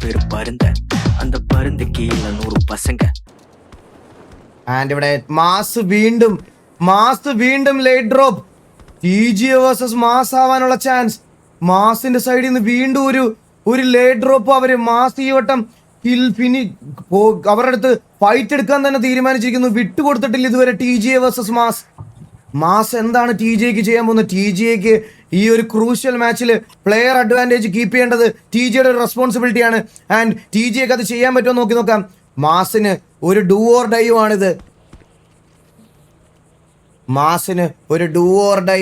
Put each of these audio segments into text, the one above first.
பேரு பருந்த, அந்த பருந்து கீழ 100 பசங்க. ആൻഡ് ഇവിടെ മാസ് വീണ്ടും late drop. TGA versus mass ആവാനുള്ള ചാൻസ്. മാസിന്റെ സൈഡിൽ നിന്ന് വീണ്ടും ഒരു ലേറ്റ് ഡ്രോപ്പ്. അവര് മാസ് ഈ വട്ടം അവരുടെ അടുത്ത് ഫൈറ്റ് എടുക്കാൻ തന്നെ തീരുമാനിച്ചിരിക്കുന്നു. വിട്ടുകൊടുത്തിട്ടില്ല ഇതുവരെ TGA വേഴ്സസ് മാസ്. മാസ് എന്താണ് TGAക്ക് ചെയ്യാൻ പോകുന്നത്? TGAക്ക് ഈ ഒരു ക്രൂഷ്യൽ മാച്ചിൽ പ്ലെയർ അഡ്വാൻറ്റേജ് കീപ്പ് ചെയ്യേണ്ടത് TGAയുടെ ഒരു റെസ്പോൺസിബിലിറ്റിയാണ്. ആൻഡ് TGAക്ക് അത് ചെയ്യാൻ പറ്റുമോ നോക്കാം. മാസിന് ഒരു ഡൂ ഓർ ഡൈയും ആണിത്. മാസിന് ഒരു ഡൂ ഓർ ഡൈ.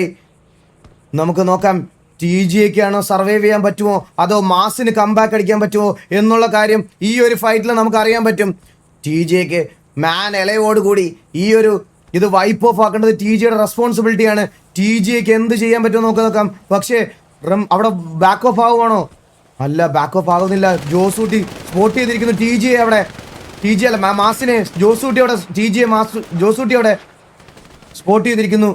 നമുക്ക് നോക്കാം TGAക്കാണോ സർവൈവ് ചെയ്യാൻ പറ്റുമോ അതോ മാസിന് കംബാക്ക് അടിക്കാൻ പറ്റുമോ എന്നുള്ള കാര്യം ഈ ഒരു ഫൈറ്റിൽ നമുക്ക് അറിയാൻ പറ്റും. TGAക്ക് മാൻ എലയോട് കൂടി ഇത് വൈപ്പ് ഓഫ് ആക്കേണ്ടത് TGAയുടെ റെസ്പോൺസിബിലിറ്റിയാണ്. TGAക്ക് എന്ത് ചെയ്യാൻ പറ്റുമോ നോക്കാം. പക്ഷേ അവിടെ ബാക്ക് ഓഫ് ആവുകയാണോ? അല്ല, ബാക്ക് ഓഫ് ആകുന്നില്ല. ജോസൂട്ടി സ്പോട്ട് ചെയ്തിരിക്കുന്നു TGA അവിടെ. TGA അല്ല, മാസിനെ ജോസൂട്ടി അവിടെ. ജോസൂട്ടി അവിടെ സ്പോട്ട് ചെയ്തിരിക്കുന്നു.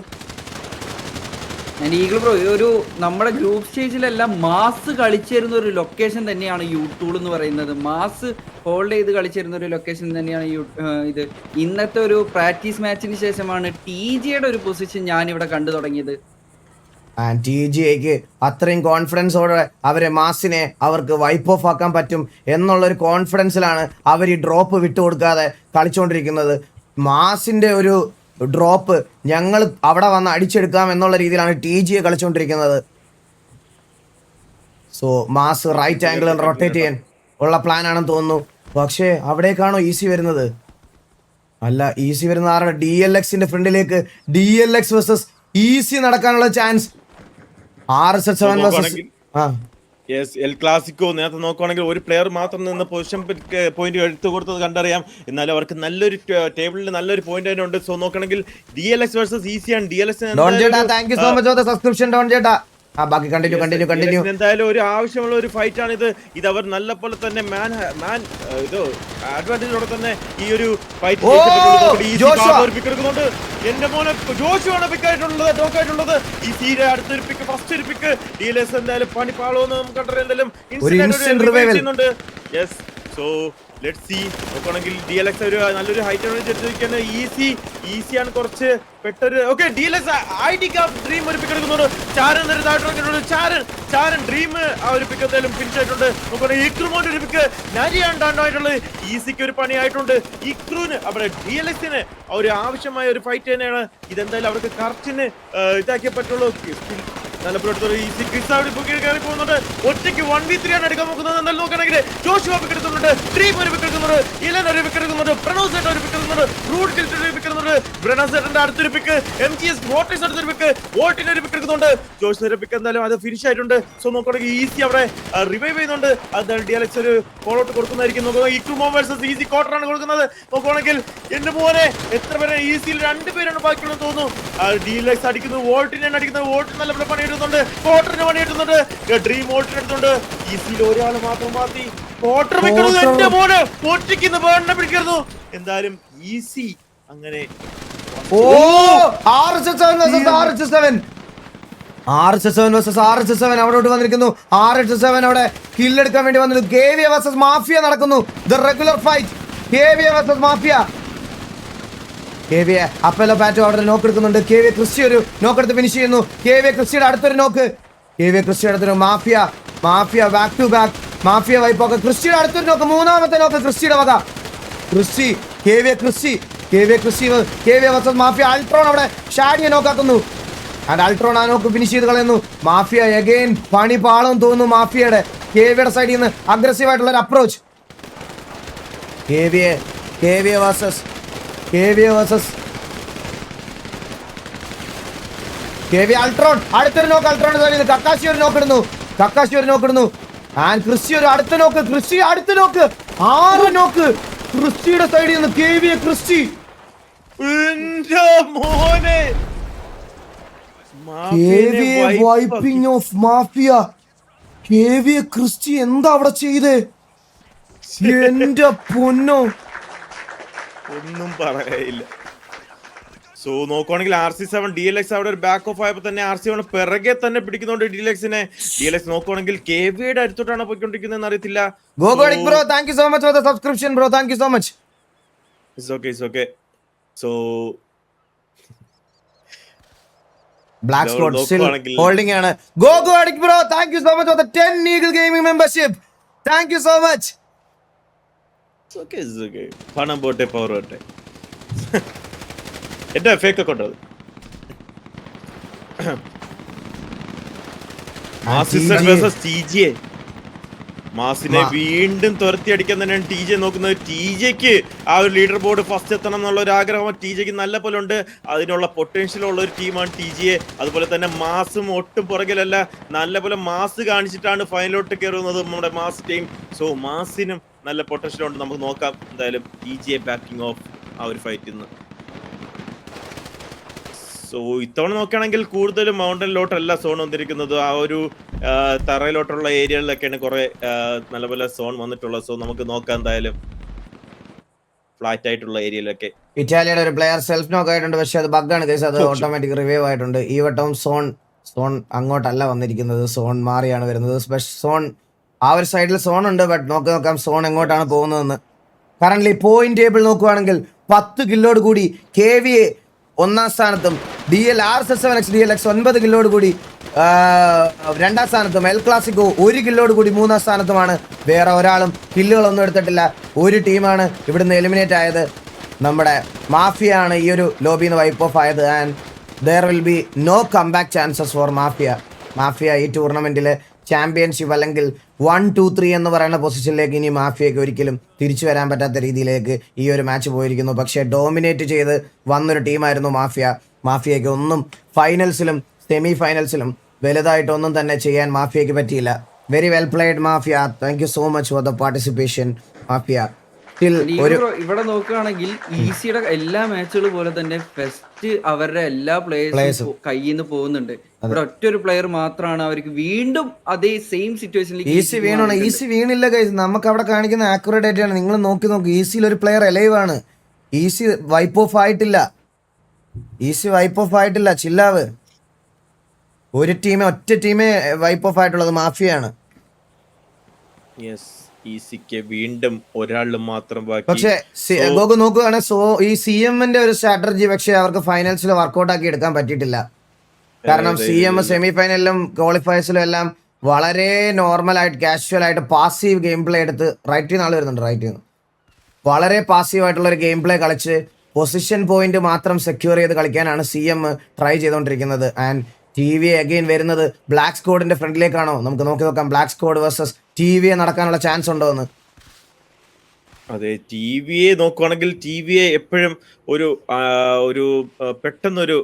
ഈഗിൾ ബ്രോ, ഒരു നമ്മുടെ ഗ്രൂപ്പ് സ്റ്റേജിലെല്ലാം മാസ് കളിച്ചിരുന്ന ഒരു ലൊക്കേഷൻ തന്നെയാണ് യൂട്ടൂൾ എന്ന് പറയുന്നത്. മാസ് ഹോൾഡ് ചെയ്ത് കളിച്ചിരുന്ന ഒരു ലൊക്കേഷൻ തന്നെയാണ് ഇത്. ഇന്നത്തെ ഒരു പ്രാക്ടീസ് മാച്ചിന് ശേഷമാണ് TGAയുടെ ഒരു പൊസിഷൻ ഞാനിവിടെ കണ്ടു തുടങ്ങിയത്. TGAക്ക് അത്രയും കോൺഫിഡൻസോടെ മാസിനെ അവർക്ക് വൈപ്പ് ഓഫ് ആക്കാൻ പറ്റും എന്നുള്ളൊരു കോൺഫിഡൻസിലാണ് അവർ ഈ ഡ്രോപ്പ് വിട്ടുകൊടുക്കാതെ കളിച്ചുകൊണ്ടിരിക്കുന്നത്. മാസിന്റെ ഒരു ഡ്രോപ്പ് ഞങ്ങൾ അവിടെ വന്ന് അടിച്ചെടുക്കാം എന്നുള്ള രീതിയിലാണ് TGA കളിച്ചുകൊണ്ടിരിക്കുന്നത്. സോ മാസ് റൈറ്റ് ആംഗിളിൽ റൊട്ടേറ്റ് ചെയ്യാൻ ഉള്ള പ്ലാൻ ആണെന്ന് തോന്നുന്നു. പക്ഷേ അവിടേക്കാണോ ഈസി വരുന്നത്? അല്ല, ഈസി വരുന്ന ആരുടെ? DLXന്റെ ഫ്രണ്ടിലേക്ക് DLX വേഴ്സസ് ഈസി നടക്കാനുള്ള chance. RSH7 versus El Clasico നേരത്തെ നോക്കുവാണെങ്കിൽ ഒരു പ്ലെയർ മാത്രം നിന്ന് പൊസിഷൻ പോയിന്റ് എടുത്തു കൊടുത്തത് കണ്ടറിയാം. എന്നാലും അവർക്ക് നല്ലൊരു ടേബിളിൽ നല്ലൊരു പോയിന്റ് തന്നെ ഉണ്ട്. സോ നോക്കണമെങ്കിൽ DLX വേഴ്സസ് ഈസിയാണ്. ബാക്കി കണ്ടിന്യൂ. എന്തായാലും ഒരു ആവശ്യമുള്ള ഒരു ഫൈറ്റ് ആണ് ഇത്. ഇത് അവർ നല്ല പോലെ തന്നെ അഡ്വാൻറ്റേജോടെ തന്നെ ഈ ഒരു ഫൈറ്റ് എടുക്കുന്നുണ്ട്. എന്റെ മോനെ ജോഷുവാണ് പിക്കായിട്ടുള്ളത്, ടോക്കായിട്ടുള്ളത്. ഈ സീരെ അടുത്തൊരു പിക്ക്, ഫസ്റ്റ് ഒരു പിക്ക്. DLX എന്തായാലും പണി പാളോന്ന് നമുക്ക് കണ്ടറിയാം. എന്തായാലും യെസ്. So let's see. നോക്കുകയാണെങ്കിൽ DLX ഒരു നല്ലൊരു ഹൈറ്റ് എടുത്തിരിക്കുകയാണ്. ഈസിയാണ് കുറച്ച് പെട്ടൊരു. ഓക്കെ, DLX ID ഡ്രീം ഒരു പിക്ക് എടുക്കുന്നുണ്ട്. ചാരൻ ഡ്രീം ആ ഒരു പിക്ക് എന്തായാലും ഫിനിഷ് ആയിട്ടുണ്ട്. നോക്കുകയാണെങ്കിൽ ഇക്രുമോന്റെ ഒരു പിക്ക് നരിയാണ്ടായിട്ടുള്ളത്. ഈസിക്ക് ഒരു പണിയായിട്ടുണ്ട്. ഇക്രുവിന് അവിടെ DLXന് ഒരു ആവശ്യമായ ഒരു ഫൈറ്റ് തന്നെയാണ്. ഇതെന്തായാലും അവർക്ക് കറക്റ്റിന് ഇതാക്കിയേ പറ്റുള്ളൂ. നല്ല ഈസി കയറി പോകുന്നുണ്ട്. ഒറ്റയ്ക്ക് 1v3 ആണ് എടുക്കാൻ നോക്കുന്നത്. എന്തായാലും നോക്കുകയാണെങ്കിൽ ജോഷുവ പിക്ക് എടുക്കുന്നുണ്ട്, ഡ്രീം ഒരു പിക്ക് എടുക്കുന്നുണ്ട്, ഇലൻ ഒരു പിക്ക് എടുക്കുന്നുണ്ട്, പ്രണോസേട്ടൻ ഒരു പിക്ക് എടുക്കുന്നുണ്ട്, റൂട്ട് ഒരു പിക്ക് എടുക്കുന്നുണ്ട്, ബ്രണോസേട്ടന്റെ അടുത്തൊരു പിക്ക്, MGS വോട്ടേഴ്സ് അടുത്തൊരു പിക്ക്, വോട്ടിന് ഒരു പിക്ക് എടുക്കുന്നുണ്ട്. ജോഷിന്റെ പിക്ക് എന്തായാലും അത് ഫിനിഷ് ആയിട്ടുണ്ട്. സോ നോക്കുകയാണെങ്കിൽ ഈസി അവിടെ റിവൈവ് ചെയ്യുന്നുണ്ട്. അതാണ് DLX ഒരു കോൾ ഔട്ട് കൊടുക്കുന്നതായിരിക്കും. നോക്കുക, ഇക്രുമോ വേഴ്സസ് ഈസി ക്വാർട്ടറാണ് കൊടുക്കുന്നത്. നോക്കുകയാണെങ്കിൽ എന്റെ മോനെ എത്ര പേരെ ഈസിയിൽ 2 പേരാണ് ബാക്കിയുള്ളത് തോന്നുന്നു. DLX അടിക്കുന്നത് വോൾട്ടിനാണ് അടിക്കുന്നത്. വോൾട്ടിന് നല്ല പണി കോട്ടറിന് പണി കിട്ടുന്നുണ്ട്. ഡ്രീം വോൾട്ടിന് എടുത്തുണ്ട്. ഈസിയിൽ ഒരാൾ മാത്രം മാറ്റി കോട്ടർ എന്റെ മോനെ ഒറ്റയ്ക്ക് ബേണിനെ പിടിക്കുന്നു. എന്തായാലും ഈസി അങ്ങനെ RSH7 അവിടോട്ട് വന്നിരിക്കുന്നു. RSH7 അവിടെ കില്ലെടുക്കാൻ വേണ്ടി വന്നത്. KVA വേഴ്സസ് മാഫിയ നടക്കുന്നു. The regular fight KVA versus mafia. KVA അപ്പലോ പാറ്റോ അവിടെ നോക്ക് എടുക്കുന്നുണ്ട്. KVA ക്രിസ്റ്റി ഒരു നോക്ക് എടുത്ത് ഫിനിഷ് ചെയ്യുന്നു. KVA ക്രിസ്റ്റിയുടെ അടുത്തൊരു നോക്ക്. KVA ക്രിസ്റ്റിയുടെ അടുത്തൊരു mafia back to back. Mafia വൈപ്പോക്കെ ക്രിസ്റ്റിയുടെ അടുത്തൊരു നോക്ക്. മൂന്നാമത്തെ നോക്ക് ക്രിസ്റ്റിയുടെ വക. KVA versus mafia. അൾട്രോൺ അവിടെ ഷാഡിയെ നോക്കാക്കുന്നു. ആൻഡ് അൾട്രോൺ ആ നോക്ക് ഫിനിഷ് ചെയ്ത് കളയുന്നു. മാഫിയ എഗെയിൻ പണി പാളം തോന്നുന്നു മാഫിയയുടെ. KVAയുടെ സൈഡിൽ നിന്ന് അഗ്രസീവ് ആയിട്ടുള്ള ഒരു അപ്രോച്ച്. KVA versus Ultron. അടുത്തൊരു നോക്ക് അൾട്രോണിന്റെ സൈഡിൽ നിന്ന്. കക്കാശി ഒരു നോക്ക് ഇടുന്നു. ആൻഡ് ക്രിസ്റ്റി ഒരു അടുത്ത നോക്ക്. അടുത്ത നോക്ക്. 6 നോക്ക് ക്രിസ്റ്റിയുടെ സൈഡിൽ നിന്ന്. KVA Christy. KVA wiping off mafia. KVA Christy എന്താ അവിടെ ചെയ്തേ? എന്റെ പൊന്നോ, ഒന്നും പറയില്ല. സോ നോക്കുവാണെങ്കിൽ RC7 DLX അവിടെ ഒരു ബാക്ക് ഓഫ് ആയപ്പോൾ തന്നെ RC1 പിറകെ തന്നെ പിടിക്കുന്നുണ്ട് DLXനെ. DLX നോക്കുവാണെങ്കിൽ KVയുടെ അടുത്തോട്ടാണ് പോയിക്കൊണ്ടിരിക്കുന്നതെന്ന് അറിയത്തില്ല. ഗോഗോഡിക് bro, thank you so much for the subscription bro, thank you so much. It's okay. So black spot still holding ആണ്. ഗോഗോഡിക് bro, thank you so much for the 10 Eagle Gaming membership, thank you so much. It's okay. പണം പോട്ടെ power പോട്ടെ. എന്റെ fake account അത്. മാസിനെ വീണ്ടും തുരത്തി അടിക്കാൻ തന്നെയാണ് TJ നോക്കുന്നത്. TJക്ക് ആ ഒരു ലീഡർ ബോർഡ് ഫസ്റ്റ് എത്തണം എന്നുള്ള ഒരു ആഗ്രഹം TJക്ക് നല്ല പോലെ ഉണ്ട്. അതിനുള്ള പൊട്ടൻഷ്യൽ ഉള്ള ഒരു ടീമാണ് TJ. അതുപോലെ തന്നെ മാസും ഒട്ടും പുറകിലല്ല, നല്ല പോലെ മാസ് കാണിച്ചിട്ടാണ് ഫൈനലോട്ട് കയറുന്നത് നമ്മുടെ മാസ് ടീം. സോ മാസിനും നല്ല പൊട്ടൻഷ്യൽ ഉണ്ട്. നമുക്ക് നോക്കാം എന്തായാലും TJ ബാക്കിംഗ് ഓഫ് ആ ഒരു ഫൈറ്റിൽ നിന്ന്. സോ ഇത്തവണ നോക്കുകയാണെങ്കിൽ കൂടുതലും മൗണ്ടനിലോട്ടല്ല സോൺ വന്നിരിക്കുന്നത്, ആ ഒരു തറയിലോട്ടുള്ള ഏരിയകളിലൊക്കെയാണ് കുറെ നല്ലപോലെ സോൺ വന്നിട്ടുള്ളത്. സോ നമുക്ക് നോക്കാം എന്തായാലും ഫ്ലാറ്റ് ആയിട്ടുള്ള ഏരിയയിലൊക്കെ. ഇറ്റാലിയുടെ ഒരു പ്ലെയർ സെൽഫ് നോക്ക് ആയിട്ടുണ്ട്, പക്ഷെ അത് ബഗ്ഗാണ് കേസ്, അത് ഓട്ടോമാറ്റിക് റിവൈവ് ആയിട്ടുണ്ട്. ഈ വട്ടം സോൺ അങ്ങോട്ടല്ല വന്നിരിക്കുന്നത്, സോൺ മാറിയാണ് വരുന്നത്. സോൺ ആ ഒരു സൈഡിൽ സോൺ ഉണ്ട്, ബട്ട് നോക്കാം സോൺ എങ്ങോട്ടാണ് പോകുന്നതെന്ന്. കറന്റ് പോയിന്റ് ടേബിൾ നോക്കുവാണെങ്കിൽ 10 കില്ലോട് കൂടി KVA ഒന്നാം സ്ഥാനത്തും RS7X DLX 9 കില്ലോട് കൂടി രണ്ടാം സ്ഥാനത്തും എൽ ക്ലാസിക്കോ 1 കില്ലോട് കൂടി മൂന്നാം സ്ഥാനത്തുമാണ്. വേറെ ഒരാളും കില്ലുകളൊന്നും എടുത്തിട്ടില്ല. ഒരു ടീമാണ് ഇവിടുന്ന് എലിമിനേറ്റ് ആയത്, നമ്മുടെ മാഫിയ ആണ് ഈ ഒരു ലോബിന്ന് വൈപ്പ് ഓഫ് ആയത്. And there will be no comeback chances for mafia ഈ ടൂർണമെന്റിൽ ചാമ്പ്യൻഷിപ്പ് അല്ലെങ്കിൽ 1, 2, 3 എന്ന് പറയുന്ന പൊസിഷനിലേക്ക് ഇനി മാഫിയയ്ക്ക് ഒരിക്കലും തിരിച്ചു വരാൻ പറ്റാത്ത രീതിയിലേക്ക് ഈ ഒരു മാച്ച് പോയിരിക്കുന്നു. പക്ഷേ ഡോമിനേറ്റ് ചെയ്ത് വന്നൊരു ടീമായിരുന്നു മാഫിയയ്ക്ക് ഒന്നും ഫൈനൽസിലും സെമി ഫൈനൽസിലും വലുതായിട്ടൊന്നും തന്നെ ചെയ്യാൻ മാഫിയയ്ക്ക് പറ്റിയില്ല. Very well played mafia, thank you so much for the participation mafia. ഇവിടെ നോക്കുകയാണെങ്കിൽ ഈസിയുടെ എല്ലാ മാച്ചുകൾ പോലെ തന്നെ ഫസ്റ്റ് അവരുടെ എല്ലാ പ്ലേയേഴ്സും കയ്യിൽ നിന്ന് പോകുന്നുണ്ട്. ഇവിടെ ഒറ്റ ഒരു പ്ലെയർ മാത്രമാണ് അവർക്ക് വീണ്ടും അതേ സെയിം സിറ്റുവേഷനിലേക്ക് ഈസി വീണില്ല ഗൈസ്. നമുക്ക് അവിടെ കാണിക്കുന്ന ആക്യുറേറ്റ് ആയിട്ടാണ്. നിങ്ങൾ നോക്കി ഈസിയിൽ ഒരു പ്ലെയർ എലൈവ് ആണ്. ഈസി വൈപ്പ് ഓഫ് ആയിട്ടില്ല. ചില്ലാവ് ഒറ്റ ടീമേ വൈപ്പ് ഓഫ് ആയിട്ടുള്ളത് മാഫിയാണ്. ഈസിക്ക് വീണ്ടും ഒരാൾ മാത്രം ബാക്കി. പക്ഷേ ഗോകു നോക്കുകയാണെങ്കിൽ ഈ CMന്റെ ഒരു സ്ട്രാറ്റജി പക്ഷേ അവർക്ക് ഫൈനൽസിൽ വർക്ക്ഔട്ട് ആക്കി എടുക്കാൻ പറ്റിയിട്ടില്ല. കാരണം CM സെമി ഫൈനലിലും ക്വാളിഫയേഴ്സിലും എല്ലാം വളരെ നോർമൽ ആയിട്ട് കാഷ്വൽ ആയിട്ട് പാസീവ് ഗെയിം പ്ലേ എടുത്ത് റൈറ്റിൽ നിന്ന് ആൾ വരുന്നുണ്ട്. വളരെ പാസീവ് ആയിട്ടുള്ള ഒരു ഗെയിം പ്ലേ കളിച്ച് പൊസിഷൻ പോയിന്റ് മാത്രം സെക്യൂർ ചെയ്ത് കളിക്കാനാണ് CM ട്രൈ ചെയ്തുകൊണ്ടിരിക്കുന്നത്. ആൻഡ് TVA അഗെയിൻ വരുന്നത് ബ്ലാക്ക് സ്ക്വാഡിന്റെ ഫ്രണ്ടിലേക്കാണോ? നമുക്ക് നോക്കാം ബ്ലാക്ക് സ്ക്വാഡ് വേഴ്സസ് TVA നടക്കാനുള്ള ചാൻസ് ഉണ്ടോ എന്ന്. അതെ, TVA നോക്കുവാണെങ്കിൽ TVA എപ്പോഴും ഒരു പെട്ടെന്നൊരു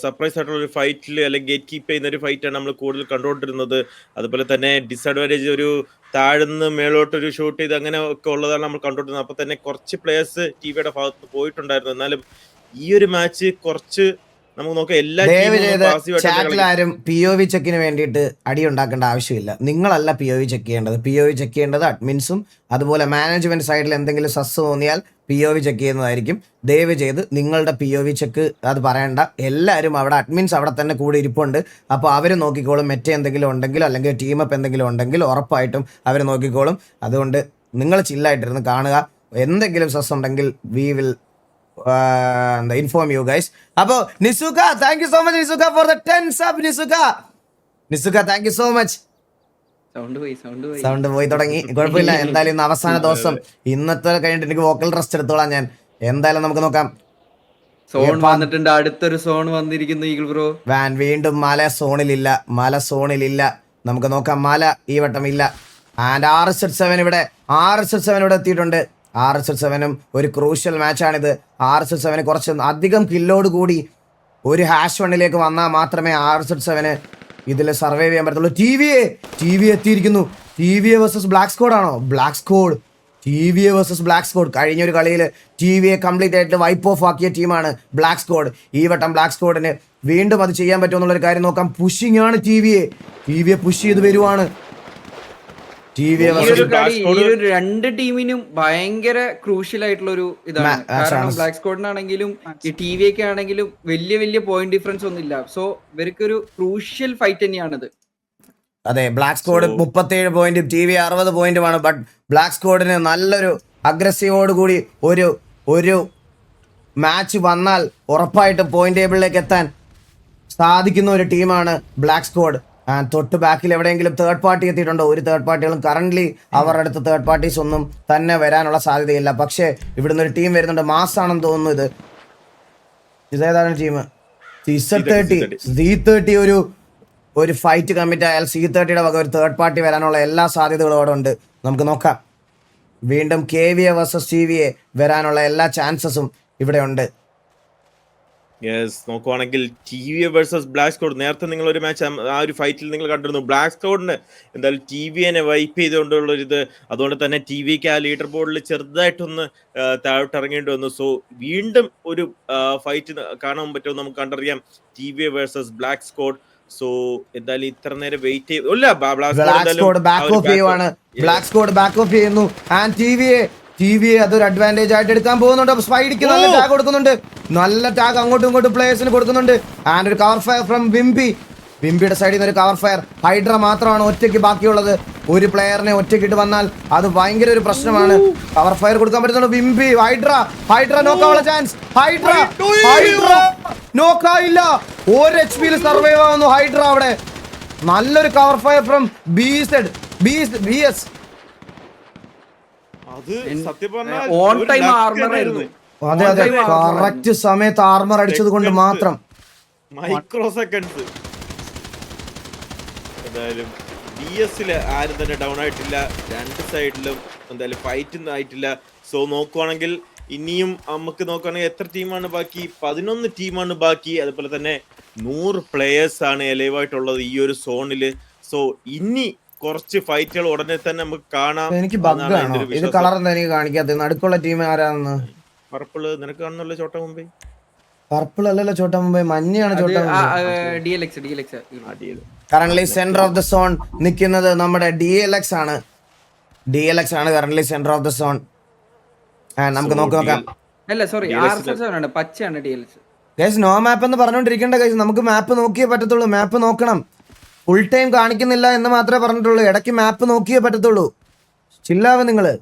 സർപ്രൈസ് ആയിട്ടുള്ള ഒരു ഫൈറ്റിൽ അല്ലെങ്കിൽ ഗേറ്റ് കീപ്പ് ചെയ്യുന്ന ഒരു ഫൈറ്റാണ് നമ്മൾ കൂടുതൽ കണ്ടുകൊണ്ടിരുന്നത്. അതുപോലെ തന്നെ ഡിസഡ്വാൻറ്റേജ് ഒരു താഴ്ന്ന് മേളോട്ടൊരു ഷൂട്ട് ചെയ്ത് അങ്ങനെ ഒക്കെ ഉള്ളതാണ് നമ്മൾ കണ്ടുകൊണ്ടിരുന്നത്. അപ്പോൾ തന്നെ കുറച്ച് പ്ലേയേഴ്സ് TVയുടെ ഭാഗത്ത് പോയിട്ടുണ്ടായിരുന്നു. എന്നാലും ഈ ഒരു മാച്ച് കുറച്ച് നമുക്ക് നോക്കാം. എല്ലാ ചാറ്റിലാരും POV ചെക്കിന് വേണ്ടിയിട്ട് അടി ഉണ്ടാക്കേണ്ട ആവശ്യമില്ല. നിങ്ങളല്ല POV ചെക്ക് ചെയ്യേണ്ടത് അഡ്മിൻസും അതുപോലെ മാനേജ്മെന്റ് സൈഡിൽ എന്തെങ്കിലും സസ് തോന്നിയാൽ POV ചെക്ക് ചെയ്യുന്നതായിരിക്കും. ദയവ് ചെയ്ത് നിങ്ങളുടെ POV ചെക്ക് അത് പറയണ്ട. എല്ലാവരും അവിടെ അഡ്മിൻസ് അവിടെ തന്നെ കൂടി ഇരിപ്പുണ്ട്. അപ്പോൾ അവർ നോക്കിക്കോളും. മെറ്റ എന്തെങ്കിലും ഉണ്ടെങ്കിലോ അല്ലെങ്കിൽ ടീം അപ്പ് എന്തെങ്കിലും ഉണ്ടെങ്കിൽ ഉറപ്പായിട്ടും അവർ നോക്കിക്കോളും. അതുകൊണ്ട് നിങ്ങൾ ചില്ലായിട്ടിരുന്ന് കാണുക. എന്തെങ്കിലും സസ് ഉണ്ടെങ്കിൽ we will inform you guys. അപ്പോ നിസുക, thank you so much നിസുക for the 10 sub. നിസുക thank you so much. Sound പോയി തുടങ്ങി, കുഴപ്പമില്ല. എന്തായാലും ഇന്ന് അവസാന ദിവസം, ഇന്നത്തെ കഴിഞ്ഞിട്ട് എനിക്ക് വോക്കൽ റെസ്റ്റ് എടുത്തോളാം ഞാൻ. എന്തായാലും നമുക്ക് നോക്കാം. സോൺ വന്നിട്ടുണ്ട്, അടുത്തൊരു സോൺ വന്നിരിക്കുന്നു ഈഗിൾ ബ്രോ. വീണ്ടും മല സോണിലില്ല. നമുക്ക് നോക്കാം. മല ഈ വട്ടം ഇല്ല. ആൻഡ് RS7 ഇവിടെ എത്തിയിട്ടുണ്ട്. RS7 ഒരു ക്രൂഷ്യൽ മാച്ചാണിത്. RS7 കുറച്ച് അധികം കില്ലോട് കൂടി ഒരു #1 വന്നാൽ മാത്രമേ RS7 ഇതിൽ സർവൈവ് ചെയ്യാൻ പറ്റത്തുള്ളൂ. TVA എത്തിയിരിക്കുന്നു. TVA വേഴ്സസ് ബ്ലാക്ക് സ്ക്വാഡ് ആണോ? TVA versus black squad. കഴിഞ്ഞൊരു കളിയിൽ TVA കംപ്ലീറ്റ് ആയിട്ട് വൈപ്പ് ഓഫ് ആക്കിയ ടീമാണ് ബ്ലാക്ക് സ്ക്വാഡ്. ഈ വട്ടം ബ്ലാക്ക് സ്ക്വാഡിന് വീണ്ടും അത് ചെയ്യാൻ പറ്റുമെന്നുള്ളൊരു കാര്യം നോക്കാം. പുഷിംഗ് ആണ് TVA പുഷ് ചെയ്ത് വരുവാണ്. ടി വി ഈ വേഴ്സസ് ഒരു കളി Black Squad- ഈ ഒരു രണ്ട് ടീമിനും ഭയങ്കര ക്രൂഷ്യൽ ആയിട്ടുള്ള ഒരു ഇതാണ്. കാരണം ബ്ലാക്ക് സ്ക്വാഡിനാണെങ്കിലും ഈ ടി വി ഒക്കെ ആണെങ്കിലും വലിയ വലിയ പോയിന്റ് ഡിഫറൻസ് ഒന്നും ഇല്ല. സോ ഇവർക്ക് ഒരു ക്രൂഷ്യൽ ഫൈറ്റ് തന്നെയാണിത്. അതെ, ബ്ലാക്ക് സ്ക്വാഡ് 37 പോയിന്റും ടി വി 60 പോയിന്റുമാണ്. ബട്ട് ബ്ലാക്ക് സ്ക്വാഡിന് നല്ലൊരു അഗ്രസീവോട് കൂടി ഒരു മാച്ച് വന്നാൽ ഉറപ്പായിട്ട് പോയിന്റ് ടേബിളിലേക്ക് എത്താൻ സാധിക്കുന്ന ഒരു ടീമാണ് ബ്ലാക്ക് സ്ക്വാഡ്. തൊട്ട് ബാക്കിൽ എവിടെയെങ്കിലും തേർഡ് പാർട്ടി എത്തിയിട്ടുണ്ടോ? ഒരു തേർഡ് പാർട്ടികളും കറന്റ് അവരുടെ അടുത്ത് തേർഡ് പാർട്ടീസ് ഒന്നും തന്നെ വരാനുള്ള സാധ്യതയില്ല. പക്ഷേ ഇവിടുന്ന് ഒരു ടീം വരുന്നുണ്ട്, മാസ് ആണെന്ന് തോന്നുന്നു. ഇതേതാണ് ടീം? C30 ഒരു ഫൈറ്റ് കമ്മിറ്റ് ആയാൽ C30യുടെ വക ഒരു തേർഡ് പാർട്ടി വരാനുള്ള എല്ലാ സാധ്യതകളും അവിടെ ഉണ്ട്. നമുക്ക് നോക്കാം. വീണ്ടും KVA വേഴ്സസ് TVA വരാനുള്ള എല്ലാ ചാൻസസും ഇവിടെ ഉണ്ട്. യെസ്, നോക്കുവാണെങ്കിൽ TVA വേഴ്സസ് ബ്ലാക്ക് സ്ക്വാഡ്. നേരത്തെ നിങ്ങൾ ഒരു മാച്ച് ആ ഒരു ഫൈറ്റിൽ നിങ്ങൾ കണ്ടിരുന്നു. ബ്ലാക്ക് സ്ക്വാഡിന് എന്തായാലും TVയെ വൈപ്പ് ചെയ്തുകൊണ്ടുള്ളൊരിത്, അതുകൊണ്ട് തന്നെ TVക്ക് ആ ലീഡർ ബോർഡിൽ ചെറുതായിട്ടൊന്ന് താഴോട്ടിറങ്ങേണ്ടി വന്നു. സോ വീണ്ടും ഒരു ഫൈറ്റ് കാണാൻ പറ്റുമെന്ന് നമുക്ക് കണ്ടറിയാം. TVA versus black squad. So എന്തായാലും ഇത്ര നേരം വെയിറ്റ് ചെയ്തു. ബ്ലാക്ക് സ്ക്വാഡ് ബാക്ക് ഓഫ് ചെയ്യുവാണ്. ബ്ലാക്ക് സ്ക്വാഡ് ബാക്ക് ഓഫ് ചെയ്യുന്നു. ആൻഡ് TVA അതൊരു അഡ്വാൻറ്റേജ് ആയിട്ട് എടുക്കാൻ പോകുന്നുണ്ട്. സ്പൈഡിക്ക് നല്ല ടാഗ് കൊടുക്കുന്നുണ്ട്. നല്ല ടാഗ് അങ്ങോട്ടും ഇങ്ങോട്ടും പ്ലേയേഴ്സിന് കൊടുക്കുന്നുണ്ട്. ആൻഡ് ഒരു കവർ ഫയർ ഫ്രം വിംപിയുടെ സൈഡിൽ നിന്ന് ഒരു കവർ ഫയർ. ഹൈഡ്ര മാത്രമാണ് ഒറ്റയ്ക്ക് ബാക്കിയുള്ളത്. ഒരു പ്ലെയറിനെ ഒറ്റയ്ക്കിട്ട് വന്നാൽ അത് ഭയങ്കര ഒരു പ്രശ്നമാണ്. കവർ ഫയർ കൊടുക്കാൻ പറ്റുന്നുണ്ട് വിംപി. ഹൈഡ്ര നോക്കാനുള്ള ചാൻസ്. ഹൈഡ്ര നോക്കായില്ല. 1 HP സർവൈവ് ആവുന്നു ഹൈഡ്ര അവിടെ. നല്ലൊരു കവർ ഫയർ ഫ്രം BS. അത് സത്യം പറഞ്ഞാൽ ഓൺ ഒരു ടൈം luck ആർമർ തന്നെയായിരുന്നു. ആയിരുന്നു. അതെ കറക്റ്റ് സമയത്ത് ആർമർ അടിച്ചത് കൊണ്ട് മാത്രം. Micro seconds. എന്തായാലും BS ആരും തന്നെ ഡൗൺ ആയിട്ടില്ല. രണ്ട് സൈഡിലും എന്തായാലും ഫൈറ്റ് ആയിട്ടില്ല. സോ നോക്കുവാണെങ്കിൽ ഇനിയും നമുക്ക് നോക്കുകയാണെങ്കിൽ എത്ര ടീമാണ് ബാക്കി? 11 ടീമാണ് ബാക്കി. അതുപോലെ തന്നെ 100 പ്ലേയേഴ്സ് ആണ് എലൈവായിട്ടുള്ളത് ഈ ഒരു സോണില്. സോ ഇനി കുറച്ച് ഫൈറ്റുകൾ ഉടനെ തന്നെ നമുക്ക് കാണാം. എനിക്ക് ബഗ്ഗാണോ ഇത്? കളർ എന്താ എനിക്ക് കാണിക്കാത്തത്? നടുക്കുള്ള ടീം ആരാണെന്ന്? പർപ്പിള് നിനക്ക് കാണുന്നുള്ള ചോട്ട മുമ്പേ. പർപ്പിൾ അല്ലല്ലോ ചോട്ടാ മുംബൈ, മഞ്ഞയാണ് Chotta Mumbai. DLX currently centre of the zone നിൽക്കുന്നത് നമ്മുടെ DLX ആണ്. Currently centre of the zone. നമുക്ക് നോക്കാം. അല്ല സോറി, R47 പച്ചയാണ് DLX. ഗൈസ് നോ മാപ്പ് എന്ന് പറഞ്ഞുകൊണ്ടിരിക്കേണ്ട ഗൈസ്, നമുക്ക് മാപ്പ് നോക്കിയേ പറ്റത്തുള്ളൂ. മാപ്പ് നോക്കണം. ഫുൾ ടൈം കാണിക്കുന്നില്ല എന്ന് മാത്രമേ പറഞ്ഞിട്ടുള്ളൂ. ഇടയ്ക്ക് മാപ്പ് നോക്കിയേ പറ്റത്തുള്ളൂ. ചില്ലാവ് നിങ്ങള്.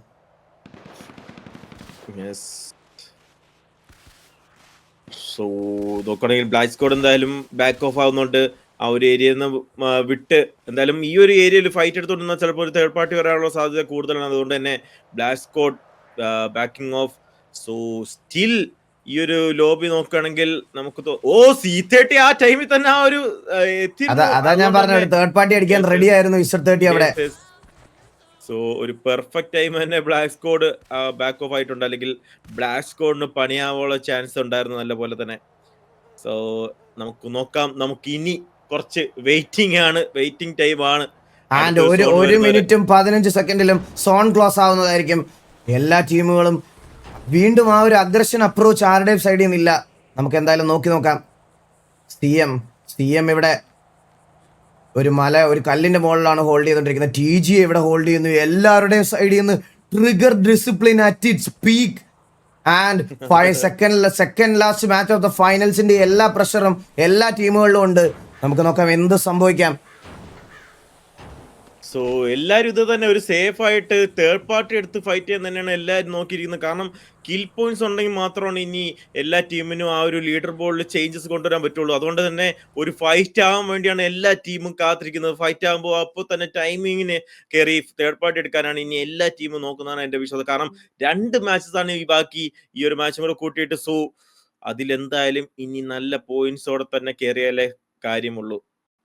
സോ നോക്കുകയാണെങ്കിൽ ബ്ലാക്ക് സ്ക്വാഡ് എന്തായാലും ബാക്ക് ഓഫ് ആവുന്നുണ്ട്. ആ ഒരു ഏരിയയിൽ നിന്ന് വിട്ട് എന്തായാലും ഈ ഒരു ഏരിയയിൽ ഫൈറ്റ് എടുത്തുകൊണ്ടിരുന്നാൽ ചിലപ്പോൾ ഒരു തേർഡ് പാർട്ടി വരാനുള്ള സാധ്യത കൂടുതലാണ്. അതുകൊണ്ട് തന്നെ black squad backing of. So still ഈ ഒരു ലോബി നോക്കുകയാണെങ്കിൽ നമുക്ക് C30 ആ ടൈമിൽ തന്നെ ആ ഒരു അതാ ഞാൻ പറഞ്ഞത്, തേർഡ് പാർട്ടി അടിക്കാൻ റെഡി ആയിരുന്നു Z30 അവിടെ. സോ ഒരു പെർഫെക്റ്റ് ടൈം തന്നെ ബ്ലാക്ക് സ്ക്വാഡ് ബാക്ക് ഓഫ് ആയിട്ടുണ്ട്. അല്ലെങ്കിൽ ബ്ലാക്ക് സ്ക്വാഡിന് പണിയാവാനുള്ള ചാൻസ് ഉണ്ടായിരുന്നു നല്ല പോലെ തന്നെ. സോ നമുക്ക് നോക്കാം. നമുക്ക് ഇനി കുറച്ച് വെയിറ്റിംഗ് ടൈം ആണ്. ആൻഡ് ഒരു മിനിറ്റും 15 സെക്കൻഡിലും സോൺ ക്ലോസ് ആവുന്നതായിരിക്കും. എല്ലാ ടീമുകളും വീണ്ടും ആ ഒരു അഗ്രഷൻ അപ്രോച്ച് ആരുടെയും സൈഡിൽ നിന്നില്ല. നമുക്ക് എന്തായാലും നോക്കാം. CM ഇവിടെ ഒരു കല്ലിന്റെ മുകളിലാണ് ഹോൾഡ് ചെയ്തോണ്ടിരിക്കുന്നത്. TG ഇവിടെ ഹോൾഡ് ചെയ്യുന്നു. എല്ലാവരുടെയും സൈഡിൽ നിന്ന് trigger discipline at its peak. And 5 second last match of the ഫൈനൽസിന്റെ എല്ലാ പ്രഷറും എല്ലാ ടീമുകളിലും ഉണ്ട്. നമുക്ക് നോക്കാം എന്ത് സംഭവിക്കാം. സോ എല്ലാവരും ഇത് തന്നെ ഒരു സേഫ് ആയിട്ട് തേർഡ് പാർട്ടി എടുത്ത് ഫൈറ്റ് ചെയ്യാൻ തന്നെയാണ് എല്ലാവരും നോക്കിയിരിക്കുന്നത്. കാരണം കിൽ പോയിന്റ്സ് ഉണ്ടെങ്കിൽ മാത്രമാണ് ഇനി എല്ലാ ടീമിനും ആ ഒരു ലീഡർ ബോർഡിൽ ചേഞ്ചസ് കൊണ്ടുവരാൻ പറ്റുള്ളൂ. അതുകൊണ്ട് തന്നെ ഒരു ഫൈറ്റ് ആവാൻ വേണ്ടിയാണ് എല്ലാ ടീമും കാത്തിരിക്കുന്നത്. ഫൈറ്റ് ആകുമ്പോൾ അപ്പോൾ തന്നെ ടൈമിങ്ങിന് കയറി തേർഡ് പാർട്ടി എടുക്കാനാണ് ഇനി എല്ലാ ടീമും നോക്കുന്നതാണ് എൻ്റെ വിശ്വാസം. കാരണം 2 മാച്ചസ് ആണ് ഈ ബാക്കി, ഈ ഒരു മാച്ചും കൂടെ കൂട്ടിയിട്ട്. സോ അതിലെന്തായാലും ഇനി നല്ല പോയിന്റ്സോടെ തന്നെ കയറിയാലേ കാര്യമുള്ളൂ.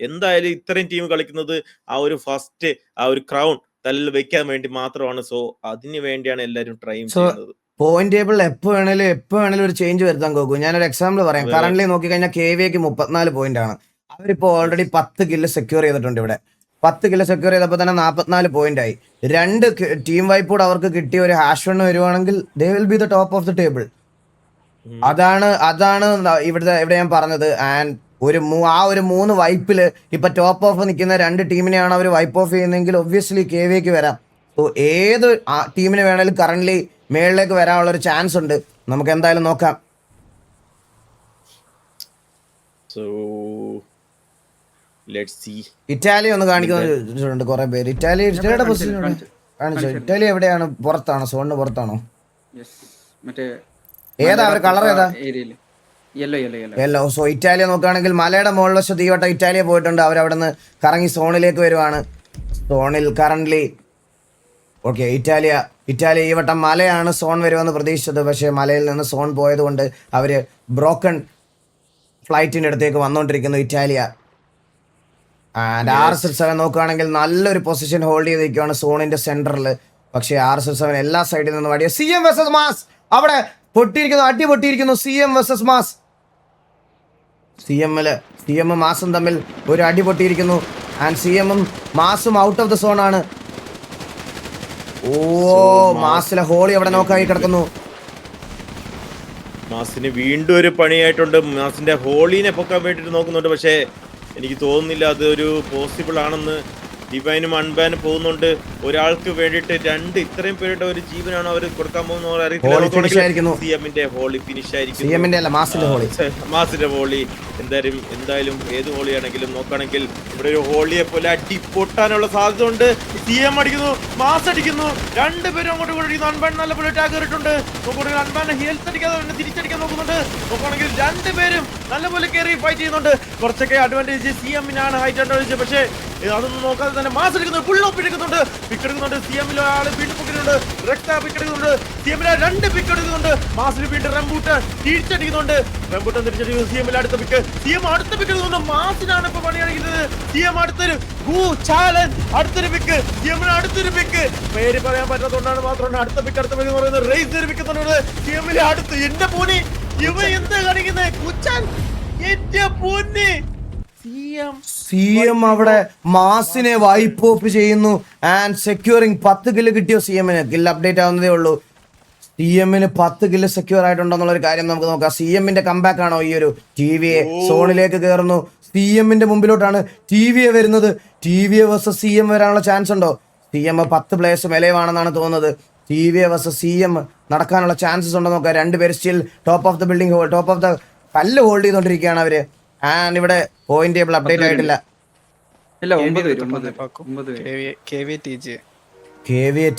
എന്തായാലും ഇത്രയും ടീം കളിക്കുന്നത് ആ ഒരു ഫസ്റ്റ് ആ ഒരു ക്രൗൺ തല്ലിൽ വെക്കാൻ വേണ്ടി മാത്രമാണ്. സോ അതിന് വേണ്ടിയാണ് എല്ലാവരും ട്രൈ ചെയ്യുന്നത്. പോയിന്റ് ടേബിൾ എപ്പോ വേണേലും ഒരു ചേഞ്ച് വരുത്താൻ നോക്കും. ഞാനൊരു എക്സാമ്പിൾ പറയാം. കറന്റ് നോക്കിക്കഴിഞ്ഞാൽ KVAക്ക് 34 പോയിന്റ് ആണ്. അവരിപ്പോ ഓൾറെഡി 10 കില്ല് സെക്യൂർ ചെയ്തിട്ടുണ്ട്. ഇവിടെ 10 കില്ല് സെക്യൂർ ചെയ്തപ്പോൾ തന്നെ 44 പോയിന്റ് ആയി. 2 ടീം വൈപ്പ് കൂടെ അവർക്ക് കിട്ടിയ ഒരു #1 വരുവാണെങ്കിൽ they will be the top of the table. അതാണ് ഇവിടെ ഞാൻ പറഞ്ഞത്. ആൻഡ് ആ ഒരു 3 വൈപ്പിൽ ഇപ്പൊ ടോപ്പ് ഓഫ് നിൽക്കുന്ന 2 ടീമിനെയാണ് അവർ വൈപ്പ് ഓഫ് ചെയ്യുന്നതെങ്കിൽ ഒബ്വിയസ്ലി KVക്ക് വരാം. സോ ഏത് ടീമിന് വേണേലും കറന്റ് മേളിലേക്ക് വരാനുള്ള ഒരു ചാൻസ് ഉണ്ട്. നമുക്ക് എന്തായാലും നോക്കാം. So let's see. ഇറ്റാലി ഒന്ന് കാണിക്കുന്നുണ്ട് കുറെ പേര്. ഇറ്റാലിയുടെ പൊസിഷൻ കാണിച്ചോ. ഇറ്റാലി എവിടെയാണ്? പുറത്താണോ? സോണിന് പുറത്താണോ? മറ്റേ ഏതാ അവർ കളർ ഏതാ? ഏരിയയിൽ യെല്ലോ യെല്ലോ. സോ ഇറ്റാലിയ നോക്കുകയാണെങ്കിൽ മലയുടെ മുകളിൽ വശത്ത് ഈ വട്ടം ഇറ്റാലിയ പോയിട്ടുണ്ട്. അവരവിടെ നിന്ന് കറങ്ങി സോണിലേക്ക് വരുവാണ്. സോണിൽ കറന്റ് ഓക്കെ ഇറ്റാലിയ ഈ വട്ടം മലയാണ് സോൺ വരുമെന്ന് പ്രതീക്ഷിച്ചത്. പക്ഷേ മലയിൽ നിന്ന് സോൺ പോയത് കൊണ്ട് അവർ ബ്രോക്കൺ ഫ്ലൈറ്റിൻ്റെ അടുത്തേക്ക് വന്നുകൊണ്ടിരിക്കുന്നു ഇറ്റാലിയ. ആൻഡ് RSL7 നോക്കുകയാണെങ്കിൽ നല്ലൊരു പൊസിഷൻ ഹോൾഡ് ചെയ്തിരിക്കുകയാണ് സോണിന്റെ സെന്ററിൽ. പക്ഷേ RSL7 എല്ലാ സൈഡിൽ നിന്നും അടിയ CM വേഴ്സസ് മാസ് അവിടെ പൊട്ടിയിരിക്കുന്നു. അടി പൊട്ടിയിരിക്കുന്നു. CM versus mass. CM മാസും തമ്മിൽ ഒരു അടി പൊട്ടിയിരിക്കുന്നു. ആൻഡ് CM മാസും ഔട്ട് ഓഫ് ദ സോൺ ആണ്. ഓ മാസിലെ ഹോളി അവിടെ നോക്കായി കിടക്കുന്നു. മാസിന് വീണ്ടും ഒരു പണിയായിട്ടുണ്ട്. മാസിന്റെ ഹോളിനെ പൊക്കാൻ വേണ്ടിട്ട് നോക്കുന്നുണ്ട്. പക്ഷേ എനിക്ക് തോന്നുന്നില്ല അതൊരു പോസിബിൾ ആണെന്ന്. ഡിവൈനും അൺബാനും പോകുന്നുണ്ട്. ഒരാൾക്ക് വേണ്ടിയിട്ട് ഇത്രയും പേരുടെ ഒരു ജീവനാണ് അവർ കൊടുക്കാൻ പോകുന്നത് അറിയത്തില്ല. സിഎമ്മിന്റെ ഹോളി ഫിനിഷ് ആയിരിക്കും. മാസിന്റെ ഹോളി എന്തായാലും ഏത് ഹോളിയാണെങ്കിലും നോക്കുകയാണെങ്കിൽ ഇവിടെ ഒരു ഹോളിയെ പോലെ അടി പൊട്ടാനുള്ള സാധ്യത ഉണ്ട്. സിഎം അടിക്കുന്നു, മാസ് അടിക്കുന്നു, രണ്ടുപേരും അങ്ങോട്ട് കൊണ്ടിരിക്കുന്നു. അൺബാൻ നല്ല പോലെ ടാഗ് കയറിയിട്ടുണ്ട്. നോക്കുകയാണെങ്കിൽ അൺബാനെ ഹെൽത്ത് അടിക്കാതെ തിരിച്ചടിക്കാൻ നോക്കുന്നുണ്ട്. നോക്കുകയാണെങ്കിൽ രണ്ടുപേരും നല്ലപോലെ കയറി ഫൈറ്റ് ചെയ്യുന്നുണ്ട്. കുറച്ചൊക്കെ അഡ്വാൻറ്റേജ് CMനാണ് ഹൈറ്റ് അഡ്വാൻറ്റേജ്. പക്ഷേ അതൊന്നും നോക്കാതെ തന്നെ മാസ് എടുക്കുന്നുണ്ട്. ഫുൾ ഓഫ് എടുക്കുന്നുണ്ട്. പിക്ക് എടുക്കുന്നുണ്ട്. CMലെ ആള് വീണ്ടും പൊക്കിടുന്നുണ്ട്. റെക്സ പിക്ക് എടുക്കുന്നുണ്ട്. CMലെ 2 പിക്ക് എടുക്കുന്നുണ്ട്. മാസിൽ വീണ്ടും റംബൂട്ടൻ തിരിച്ചടിക്കുന്നുണ്ട്. റംബൂട്ടൻ തിരിച്ചടിക്കുന്നു. CMലെ അടുത്ത പിക്ക്. CM അടുത്ത പിക്ക് എടുക്കുന്നുണ്ട്. മാസിനാണ് ഇപ്പൊ പണി കാണിക്കുന്നത്. CM അടുത്തൊരു അടുത്തൊരു പിക്ക്. CMന് അടുത്തൊരു പിക്ക്. പേര് പറയാൻ പറ്റാത്തതുകൊണ്ടാണ് മാത്രമാണ് അടുത്ത പിക്ക് എന്ന് പറയുന്നത്. റേസ് ഒരു പിക്ക് എന്നുള്ളത് CMലെ അടുത്ത്. എന്റെ പോനി ഇവ എന്താ കാണിക്കുന്നത്? കുച്ചാൻ എന്റെ പൊന്നെ. CM അവിടെ മാസിനെ വൈപ്പ് ഓഫ് ചെയ്യുന്നു. ആൻഡ് സെക്യൂറിങ് 10 കില്ല് കിട്ടിയോ CMന്? കില്ല് അപ്ഡേറ്റ് ആവുന്നതേ ഉള്ളൂ. CMന് 10 കില്ല് സെക്യൂർ ആയിട്ടുണ്ടെന്നുള്ളൊരു കാര്യം നമുക്ക് നോക്കാം. CMന്റെ കംബാക്ക് ആണോ ഈ ഒരു TVA സോണിലേക്ക് കയറുന്നു. CMന്റെ മുമ്പിലോട്ടാണ് TVA വരുന്നത്. TVA വേഴ്സസ് CM വരാനുള്ള ചാൻസ് ഉണ്ടോ? CM 10 പ്ലേയേഴ്സ് മെലവാണെന്നാണ് തോന്നുന്നത്. TVA വേഴ്സസ് CM നടക്കാനുള്ള ചാൻസസ് ഉണ്ടോ നോക്കാം. രണ്ടുപേര് still top of the building top of the കല്ല് ഹോൾഡ് ചെയ്തുകൊണ്ടിരിക്കുകയാണ് അവര്. ആൻഡ് ഇവിടെ പോയിന്റ് ടേബിൾ അപ്ഡേറ്റ് ആയിട്ടില്ല.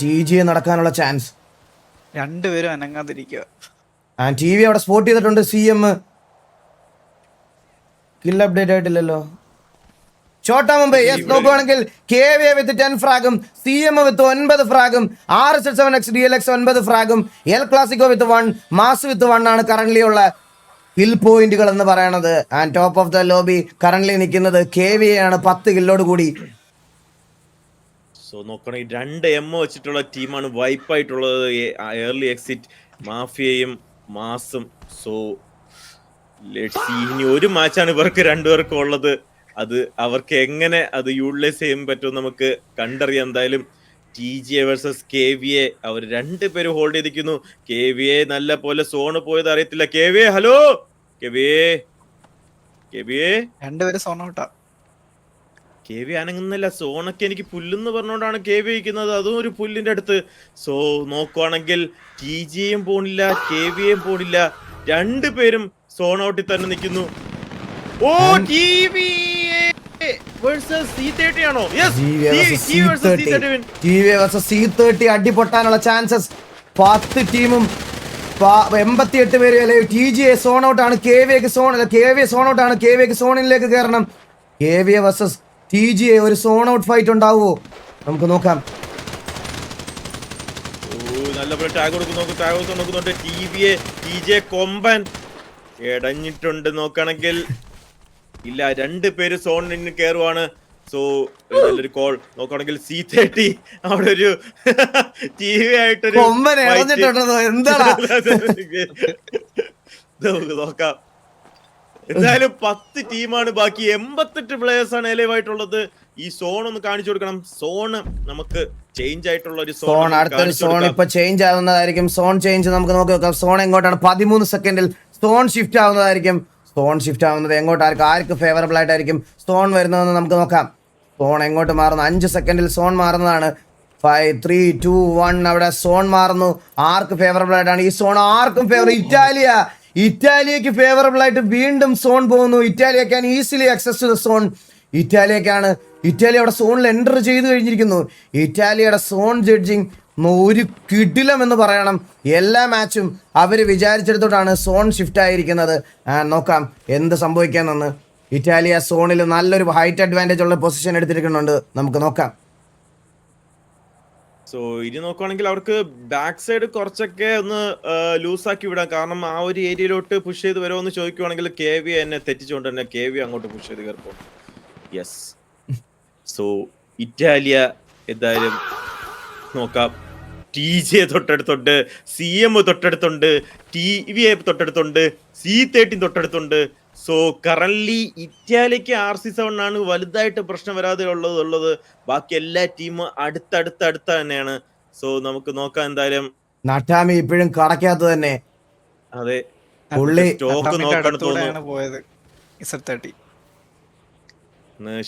TGA നടക്കാനുള്ള ചാൻസ്. രണ്ടുപേരും അനങ്ങാതിരിക്കുക. ആൻഡ് TV അവിടെ സ്പോട്ട് ചെയ്തിട്ടുണ്ട്. CM കില്ല് അപ്ഡേറ്റ് ആയിട്ടില്ലല്ലോ. ചോട്ടാ മുംബൈ യെസ് നോക്കുവാണെങ്കിൽ KVA വിത്ത് 10 ഫ്രാഗും CM with 9 ഫ്രാഗും RSL7X DLX 9 ഫ്രാഗും El Clasico with 1 mass വിത്ത് 1 ആണ് കറന്റ്ലി ഉള്ള കിൽ പോയിന്റുകൾ എന്ന് പറയണത്. And top of the lobby currently നിൽക്കുന്നത് KVA ആണ് 10 കില്ലോട് കൂടി. സോ നോക്കണെങ്കിൽ 2 M വെച്ചിട്ടുള്ള ടീമാണ് വൈപ്പ് ആയിട്ടുള്ളത്. ഏർലി എക്സിറ്റ് മാഫിയയും മാസും. So let's see. ഇനി ഒരു മാച്ചാണ് ഇവർക്ക് രണ്ടുപേർക്കും ഉള്ളത്. അത് അവർക്ക് എങ്ങനെ അത് യൂട്ടിലൈസ് ചെയ്യാൻ പറ്റും നമുക്ക് കണ്ടറിയാം. എന്തായാലും TGA വേഴ്സസ് KVA അവർ 2 പേര് ഹോൾഡ് ചെയ്തിരിക്കുന്നു. KVA നല്ല പോലെ സോണ് പോയത് അറിയത്തില്ല. KVA ഹലോ KVA രണ്ടുപേരും സോൺ ഔട്ടാ. KVA അനങ്ങുന്നില്ല. സോണൊക്കെ എനിക്ക് പുല്ലെന്ന് പറഞ്ഞുകൊണ്ടാണ് KVA ഇരിക്കുന്നത്. അതും ഒരു പുല്ലിന്റെ അടുത്ത്. സോ നോക്കുവാണെങ്കിൽ TGAയും പോണില്ല KVAയും പോണില്ല. 2 പേരും സോൺ ഔട്ടിൽ തന്നെ നിൽക്കുന്നു. ഓ C30 ആണോ? TVA versus C30 അടി പൊട്ടാനുള്ള ചാൻസസ് 10 ടീമും 88 പേര്. TGA സോൺ ഔട്ട് ആണ്. KVA സോൺ ഔട്ട് ആണ്. KVAക്ക് സോണിലേക്ക് കയറണം. KVA versus TGA ഒരു സോൺ ഔട്ട് ഫൈറ്റ് ഉണ്ടാവുമോ? നമുക്ക് നോക്കാം. നല്ലപോലെ ടാഗ് നോക്കുന്നുണ്ട്. TGA കൊമ്പൻ ഇടഞ്ഞിട്ടുണ്ട്. നോക്കുകയാണെങ്കിൽ ഇല്ല, 2 പേര് സോണിന് കയറുവാണ്. സോ നല്ലൊരു കോൾ. നോക്കുകയാണെങ്കിൽ C30 അവിടെ ഒരു TV ആയിട്ടൊരു നോക്കാം. എന്തായാലും 10 ടീമാണ് ബാക്കി. 88 പ്ലേയേഴ്സ് ആണ് എലൈവായിട്ടുള്ളത്. ഈ സോൺ ഒന്ന് കാണിച്ചു കൊടുക്കണം. സോൺ നമുക്ക് ചേഞ്ച് ആയിട്ടുള്ള ഒരു സോൺ അടുത്തൊരു സോൺ ഇപ്പൊ ചേഞ്ച് ആവുന്നതായിരിക്കും. സോൺ ചേഞ്ച് നമുക്ക് നോക്കി നോക്കാം. സോൺ എങ്ങോട്ടാണ്? 13 സെക്കൻഡിൽ സോൺ ഷിഫ്റ്റ് ആവുന്നതായിരിക്കും. സോൺ ഷിഫ്റ്റ് ആവുന്നത് എങ്ങോട്ടായിരിക്കും, ആർക്ക് ഫേവറബിൾ ആയിട്ടായിരിക്കും സോൺ വരുന്നതെന്ന് നമുക്ക് നോക്കാം. സോൺ എങ്ങോട്ട് മാറുന്നു? 5 സെക്കൻഡിൽ സോൺ മാറുന്നതാണ്. 5 3 2 1 അവിടെ സോൺ മാറുന്നു. ആർക്ക് ഫേവറബിൾ ആയിട്ടാണ് ഈ സോൺ? ആർക്കും ഇറ്റാലിയക്ക് ഫേവറബിൾ ആയിട്ട് വീണ്ടും സോൺ പോകുന്നു. Italia can easily access to the zone. Italy അവിടെ സോണിൽ എൻ്റർ ചെയ്ത് കഴിഞ്ഞിരിക്കുന്നു. ഇറ്റാലിയുടെ സോൺ ജഡ്ജിങ് ഒരു കിടിലം എന്ന് പറയണം. എല്ലാ മാച്ചും അവർ വിചാരിച്ചെടുത്തോട്ടാണ് സോൺ ഷിഫ്റ്റ് ആയിരിക്കുന്നത്. നോക്കാം എന്ത് സംഭവിക്കാമെന്ന്. ഇറ്റാലിയ സോണിൽ നല്ലൊരു ഹൈറ്റ് അഡ്വാൻറ്റേജ് ഉള്ള പൊസിഷൻ എടുത്തിരിക്കുന്നുണ്ട്. നമുക്ക് നോക്കാം. സോ ഇനി നോക്കുവാണെങ്കിൽ അവർക്ക് ബാക്ക് സൈഡ് കുറച്ചൊക്കെ ഒന്ന് ലൂസാക്കി വിടാം. കാരണം ആ ഒരു ഏരിയയിലോട്ട് പുഷ് ചെയ്ത് വരുമോ ചോദിക്കുവാണെങ്കിൽ KV എന്നെ തെറ്റിച്ചുകൊണ്ട് തന്നെ KV അങ്ങോട്ട് പുഷ് ചെയ്ത് കയറിപ്പോ. യെസ്. സോ ഇറ്റാലിയ എന്തായാലും നോക്കാം. TJ തൊട്ടടുത്തുണ്ട്, CM തൊട്ടടുത്തുണ്ട്, TVA തൊട്ടടുത്തുണ്ട്, C13 തൊട്ടടുത്തുണ്ട്. സോ കറന്റ് ഇറ്റാലിക്ക് RC7 ആണ് വലുതായിട്ട് പ്രശ്നം വരാതെ ഉള്ളത്. ബാക്കി എല്ലാ ടീമും അടുത്ത തന്നെയാണ്. സോ നമുക്ക് നോക്കാം എന്തായാലും. നട്ടാമി ഇപ്പോഴും കടക്കാത്ത തന്നെ. അതെ, പുള്ളി സ്റ്റോക്ക് നോക്കാൻ തോന്നുന്നു. അടുത്തൂടെയാണ് പോയത് Z30.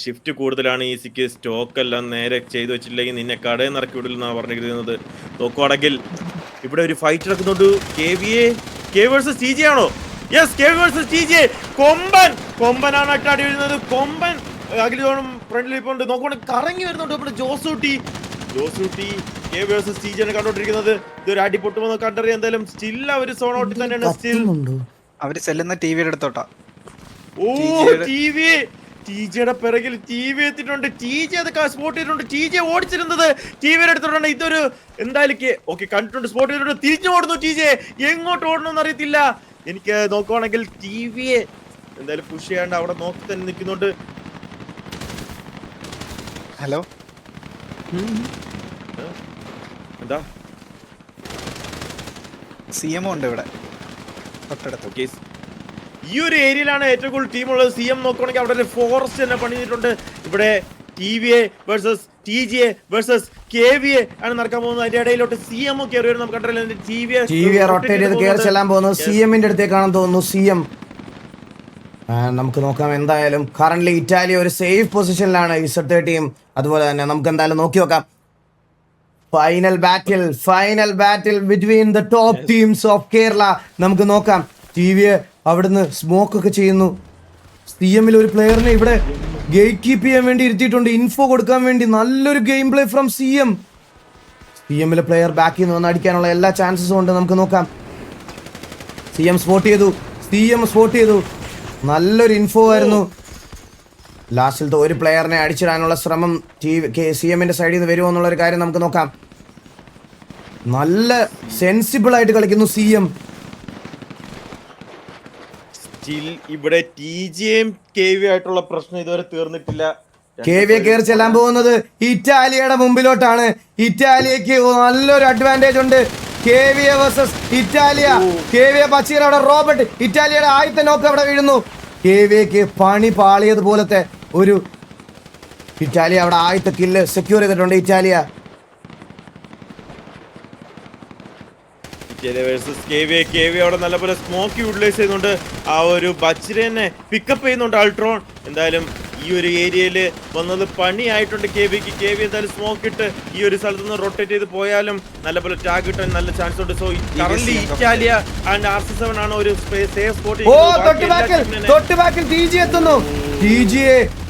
ഷിഫ്റ്റ് കൂടുതലാണ് ഈസിക്ക്. സ്റ്റോക്ക് എല്ലാം നേരെ ചെയ്തു വെച്ചില്ലെങ്കിൽ നിന്നെ കടയിൽ നിന്ന് ഇറക്കി വിടില്ലെന്നാണ് പറഞ്ഞിരിക്കുന്നത്. നോക്കുവാണെങ്കിൽ ഇവിടെ ഒരു ഫൈറ്റ് നടക്കുന്നുണ്ട്. KV വേഴ്സസ് TJ ആണോ? Yes, KV versus TJ. കൊമ്പനാണ് അട്ടാടി വരുന്നത്. കൊമ്പൻ അഖിലോണം ഫ്രണ്ടിൽ ഇപ്പോൾ ഉണ്ട്. നോക്കുവാണെങ്കിൽ കറങ്ങി വരുന്നുണ്ട് ഇവിടെ ജോസൂട്ടി. KV വേഴ്സസ് TJ ആണ് കണ്ടോണ്ടിരിക്കുന്നത്. ഇതൊരു അടി പൊട്ടുമെന്ന് കണ്ടറിയാം. എന്തായാലും സ്റ്റിൽ അവര് സോൺ ഔട്ടിൽ തന്നെയാണ്. അവര് ചെല്ലുന്ന ടിവിയുടെ അടുത്തോട്ടാ. ഓ, TJയുടെ പിറകിൽ TV എത്തിയിട്ടുണ്ട്. TJ അത് സ്പോട്ട് ചെയ്തിട്ടുണ്ട്. TJ ഓടിച്ചിരുന്നത് TVയുടെ അടുത്തോട്ടാണ്. ഇതൊരു എന്തായാലും ഓക്കെ കണ്ടിട്ടുണ്ട്, സ്പോട്ട് ചെയ്തിട്ടുണ്ട്. തിരിച്ചു ഓടുന്നു TJ. എങ്ങോട്ട് ഓടണമെന്ന് അറിയത്തില്ല. എനിക്ക് നോക്കുവാണെങ്കിൽ TVയെ എന്തായാലും പുഷ് ചെയ്യാണ്ട് അവിടെ നോക്കി തന്നെ നിൽക്കുന്നുണ്ട്. ഹലോ, എന്താ CM ഉണ്ട് ഇവിടെ തൊട്ടടുത്ത്. ഓക്കെ, ഈ ഒരു ഏരിയയിലാണ് ഏറ്റവും കൂടുതൽ ടീമുള്ളത്. CM നോക്കുകയാണെങ്കിൽ അവിടെ ഒരു ഫോറസ്റ്റ് തന്നെ പണിതിട്ടുണ്ട്. ഇവിടെ TVA versus TJ versus KV ആണ് നടക്കാൻ പോകുന്നത്. അതിന്റെ ഇടയിലോട്ട് CM കയറി വരും. നമുക്ക് കണ്ടല്ലോ TV റൊട്ടേറ്റ് ചെയ്ത് കയറി ചെല്ലാൻ പോകുന്നത് CMന്റെ അടുത്തേക്കാണെന്ന് തോന്നുന്നു. CM നമുക്ക് നോക്കാം. എന്തായാലും കറന്റ് ഇറ്റാലി ഒരു സേഫ് പൊസിഷനിലാണ്. Z30യും അതുപോലെ തന്നെ നമുക്ക് എന്തായാലും നോക്കി നോക്കാം. Final battle between the top teams of Kerala. നമുക്ക് നോക്കാം. TV അവിടുന്ന് സ്മോക്ക് ഒക്കെ ചെയ്യുന്നു. CMൽ ഒരു പ്ലെയറിനെ ഇവിടെ ഗേറ്റ് കീപ്പ് ചെയ്യാൻ വേണ്ടി ഇരുത്തിയിട്ടുണ്ട്, ഇൻഫോ കൊടുക്കാൻ വേണ്ടി. നല്ലൊരു ഗെയിം പ്ലേ ഫ്രം CMലെ പ്ലെയർ ബാക്കിൽ നിന്ന് വന്ന് അടിക്കാനുള്ള എല്ലാ ചാൻസസും ഉണ്ട്. നമുക്ക് നോക്കാം. CM സ്പോട്ട് ചെയ്തു. നല്ലൊരു ഇൻഫോ ആയിരുന്നു. ലാസ്റ്റിലത്തെ ഒരു പ്ലെയറിനെ അടിച്ചിടാനുള്ള ശ്രമം CMന്റെ സൈഡിൽ നിന്ന് വരുമോ എന്നുള്ളൊരു കാര്യം നമുക്ക് നോക്കാം. നല്ല സെൻസിബിൾ ആയിട്ട് കളിക്കുന്നു CM. ഇവിടെ TJയും KV ആയിട്ടുള്ള പ്രശ്നം ഇതുവരെ തീർന്നിട്ടില്ല. KV കയറി ചെല്ലാൻ പോകുന്നത് ഇറ്റാലിയുടെ മുമ്പിലോട്ടാണ്. ഇറ്റാലിയക്ക് നല്ലൊരു അഡ്വാൻറ്റേജ് ഉണ്ട്. KV versus Italia. KV പച്ചീർ അവിടെ റോബർട്ട്. ഇറ്റാലിയുടെ ആദ്യത്തെ നോക്ക് അവിടെ വീഴുന്നു. KVക്ക് പണി പാളിയതുപോലത്തെ ഒരു ഇറ്റാലിയ അവിടെ ആദ്യത്തെ കില്ല് സെക്യൂർ ചെയ്തിട്ടുണ്ട്. ഇറ്റാലിയ KV അവിടെ നല്ലപോലെ സ്മോക്ക് യൂട്ടിലൈസ് ചെയ്യുന്നുണ്ട്. ആ ഒരു ബച്ചിനെ പിക്കപ്പ് ചെയ്യുന്നുണ്ട് അൾട്രോൺ. എന്തായാലും ഈ ഒരു ഏരിയയിൽ വന്നത് പണിയായിട്ടുണ്ട് KVക്ക്. KV എന്തായാലും സ്മോക്ക് ഇട്ട് ഈ ഒരു സ്ഥലത്ത് നിന്ന് റൊട്ടേറ്റ് ചെയ്ത് പോയാലും നല്ലപോലെ ടാഗ് കിട്ടാൻ നല്ല ചാൻസ് ഉണ്ട്. So current Italia and RC7 ആണ് ഒരു സേഫ് സ്പോട്ട്. തൊട്ട് ബാക്കിൽ TJ എത്തുന്നു.